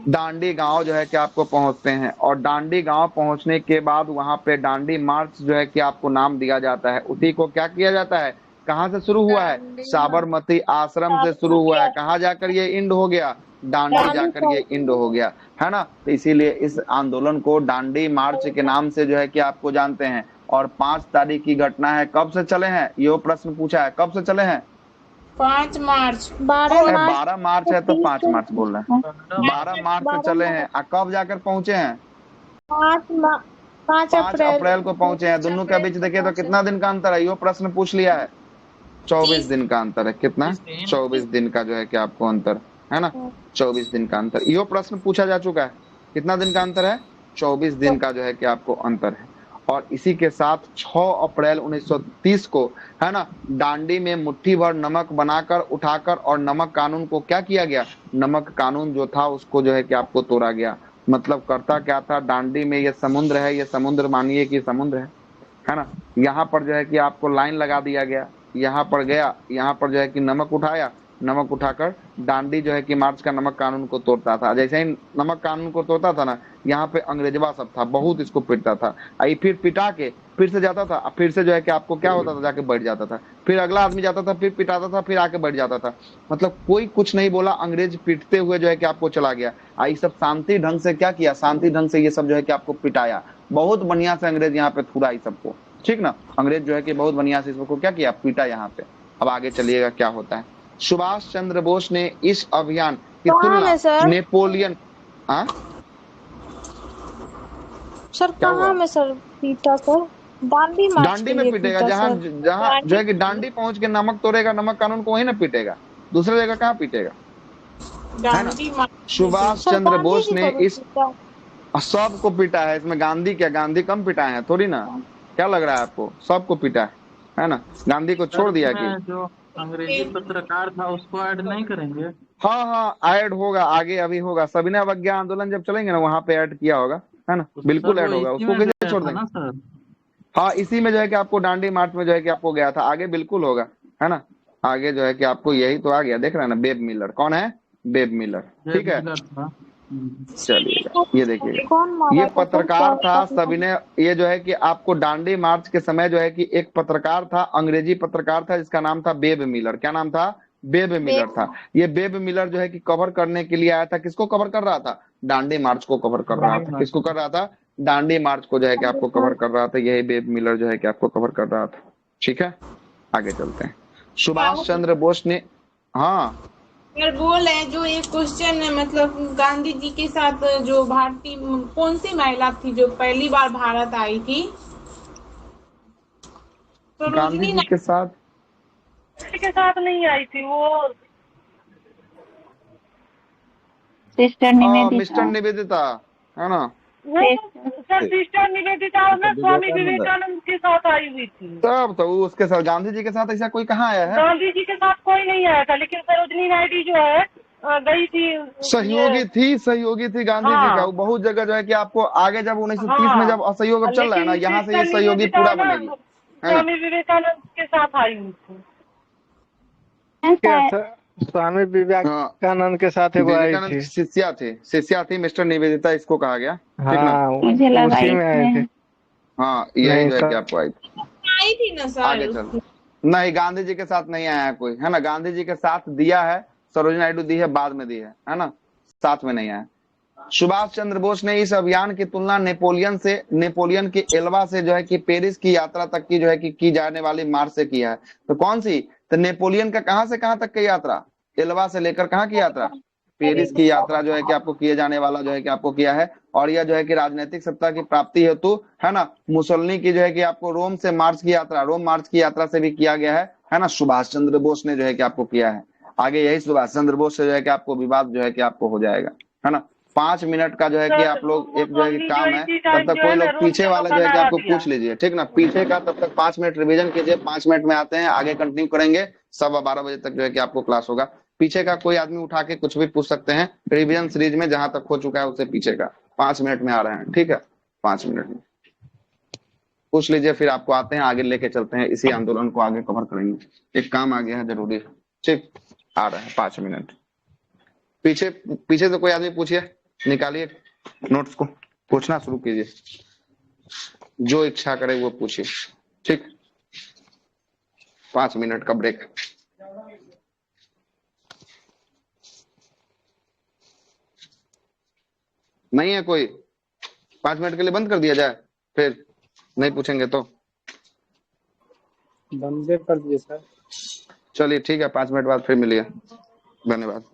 डांडी गांव जो है कि आपको पहुंचते हैं। और डांडी गांव पहुंचने के बाद वहां पे डांडी मार्च जो है कि आपको नाम दिया जाता है। उसी को क्या किया जाता है? कहाँ से शुरू हुआ है? साबरमती आश्रम से शुरू हुआ है। कहाँ जाकर ये इंड हो गया? डांडी जाकर ये इंड हो गया, है ना। तो इसीलिए इस आंदोलन को डांडी मार्च के नाम से जो है कि आपको जानते हैं। और 5 तारीख की घटना है। कब से चले हैं? ये प्रश्न पूछा है, कब से चले हैं? 5 मार्च। 12 मार्च है तो 5 मार्च बोल रहे हैं। 12 मार्च से चले हैं और कब जाकर पहुंचे हैं? 5 अप्रैल को पहुंचे हैं। दोनों के बीच देखिए तो कितना दिन का अंतर है? ये प्रश्न पूछ लिया है। 24 दिन का अंतर है। कितना? 24 दिन का जो है कि आपको अंतर, है ना। 24 दिन का अंतर, ये प्रश्न पूछा जा चुका है। कितना दिन का अंतर है? 24 दिन का जो है कि आपको अंतर है। और इसी के साथ 6 अप्रैल 1930 को, है ना, डांडी में मुट्ठी भर नमक बनाकर उठाकर और नमक कानून को क्या किया गया? नमक कानून जो था उसको जो है कि आपको तोड़ा गया। मतलब करता क्या था? डांडी में ये समुद्र है, ये समुद्र मानिए कि समुद्र है ना। यहाँ पर जो है कि आपको लाइन लगा दिया गया। यहाँ पर गया, यहाँ पर जो है कि नमक उठाया, नमक उठाकर डांडी जो है कि मार्च का नमक कानून को तोड़ता था। जैसे ही नमक कानून को तोड़ता था ना, यहाँ पे अंग्रेजवा सब था, बहुत इसको पीटता था। आई फिर पिटा के फिर से जाता था, फिर से जो है कि आपको क्या होता था? जाके बैठ जाता था। फिर अगला आदमी जाता था, फिर पिटाता था, फिर आके बैठ जाता था। मतलब कोई कुछ नहीं बोला, अंग्रेज पीटते हुए जो है कि आपको चला गया। आई सब शांति ढंग से क्या किया? शांति ढंग से ये सब जो है कि आपको पिटाया। बहुत बढ़िया से अंग्रेज यहाँ पे थूड़ा इस सबको, ठीक ना। अंग्रेज जो है कि बहुत बढ़िया से इसको क्या किया? पीटा यहाँ पे। अब आगे चलिएगा क्या होता है। सुभाष चंद्र बोस ने इस अभियान की तुलना नेपोलियन, सर कहाँ में सर पीटा सर? डांडी में पीटेगा। जहाँ जहाँ जो है कि डांडी पहुंच के नमक तोड़ेगा, नमक कानून को वही ना पीटेगा, दूसरे जगह कहाँ पीटेगा, है ना। सुभाष चंद्र बोस ने इस सबको पीटा है। इसमें गांधी क्या? गांधी कम पिटाए हैं थोड़ी ना। क्या लग रहा है आपको? सबको पीटा है ना। गांधी को छोड़ दिया कि जो अंग्रेजी पत्रकार था उसको ऐड नहीं करेंगे? हाँ, ऐड होगा आगे, अभी होगा। सविनय अवज्ञा आंदोलन जब चलेंगे ना, वहाँ पे ऐड किया होगा, है ना। बिल्कुल ऐड होगा। उसको कैसे छोड़ देंगे? हाँ, इसी में जो है कि आपको डांडी मार्च में जो है कि आपको गया था। आगे बिल्कुल होगा, है ना। आगे जो है कि आपको यही तो आ गया, देख रहे हैं ना। बेब मिलर कौन है? बेब मिलर, ठीक है। चलिएगा, ये देखिएगा, ये पत्रकार था सविनय। ये जो है कि आपको डांडी मार्च के समय जो है कि एक पत्रकार था, अंग्रेजी पत्रकार था, जिसका नाम था बेब मिलर। क्या नाम था? बेब मिलर था। ये बेब मिलर जो है कि कवर करने के लिए आया था। किसको कवर कर रहा था? डांडी मार्च को कवर कर रहा था। किसको कर रहा था? डांडी मार्च को जो है कि आपको कवर कर रहा था। यही बेब मिलर जो है कि आपको कवर कर रहा था, ठीक है। आगे चलते हैं। सुभाष चंद्र बोस ने, हाँ सर बोल रहे जो एक क्वेश्चन मतलब गांधी जी के साथ जो भारतीय कौन सी महिला थी जो पहली बार भारत आई थी? गांधी जी के साथ किसी के साथ नहीं आई थी वो। Sister mister Nivedita. निवेदिता, है ना? वो सर सिस्टर निवेदिता और ना स्वामी विवेकानंद के साथ आई हुई थी। तब तो वो उसके साथ, गांधी जी के साथ ऐसा कोई कहाँ आया है? गांधी जी के साथ कोई नहीं आया था, लेकिन सरोजनी नायडू जो है गई थी। सहयोगी थी गांधी जी का। वो बहुत जगह जो है कि आपको आगे जब 1930 में जब असहयोग अब चल रहा है ना, यहाँ से ये सहयोगी पूरा बनेगी, है ना? स्वामी विवेकानंद के साथ आई हुई थी। स्वामी विवेकानंद के साथ एगो आई विवेकानंद थी। की शिष्या थी मिस्टर निवेदिता, इसको कहा गया, ठीक ना? हाँ, मुझे लगा उसी में आए थे। हाँ, यही नहीं जो है सर। कि आपको आई थी। आई थी ना सर। आगे चल। नहीं, गांधी जी के साथ नहीं आया है कोई, है ना? गांधी जी के साथ दिया है, सरोजिनी नायडू दी है, बाद में दी है ना? साथ में नहीं आया। सुभाष चंद्र बोस ने इस अभियान की तुलना नेपोलियन की एल्वा से जो है कि पेरिस की यात्रा तक की जो है कि की जाने वाली मार्च से किया है। तो कौन सी? तो नेपोलियन का कहां से कहां तक की यात्रा? एल्वा से लेकर कहां की यात्रा? पेरिस की यात्रा जो है कि आपको किए जाने वाला जो है कि आपको किया है। और यह जो है कि राजनीतिक सत्ता की प्राप्ति हेतु, है ना, मुसोलिनी की जो है कि आपको रोम मार्च की यात्रा से भी किया गया है ना? सुभाष चंद्र बोस ने जो है कि आपको किया है। आगे यही सुभाष चंद्र बोस से जो है कि आपको विवाद जो है कि आपको हो जाएगा, है ना? 5 मिनट का जो है कि आप लोग एक जो है कि काम है, तब तक कोई लोग पीछे वाला जो है कि आपको पूछ लीजिए, ठीक ना? पीछे का तब तक 5 मिनट रिवीजन कीजिए। 5 मिनट में आते हैं, आगे कंटिन्यू करेंगे। 12:15 बजे तक जो है कि आपको क्लास होगा। पीछे का कोई आदमी उठा के कुछ भी पूछ सकते हैं रिवीजन सीरीज में, जहां तक हो चुका है उससे पीछे का। 5 मिनट में आ रहे हैं, ठीक है? 5 मिनट में पूछ लीजिए, फिर आपको आते हैं, आगे लेके चलते हैं, इसी आंदोलन को आगे कवर करेंगे। एक काम आ गया है जरूरी, ठीक? आ रहा है 5 मिनट। पीछे से कोई आदमी पूछिए, निकालिए नोट्स को, पूछना शुरू कीजिए, जो इच्छा करे वो पूछिए, ठीक? 5 मिनट का ब्रेक। नहीं है कोई? 5 मिनट के लिए बंद कर दिया जाए, फिर नहीं पूछेंगे तो? बंदे कर दिए सर। चलिए ठीक है, 5 मिनट बाद फिर मिलिए। धन्यवाद।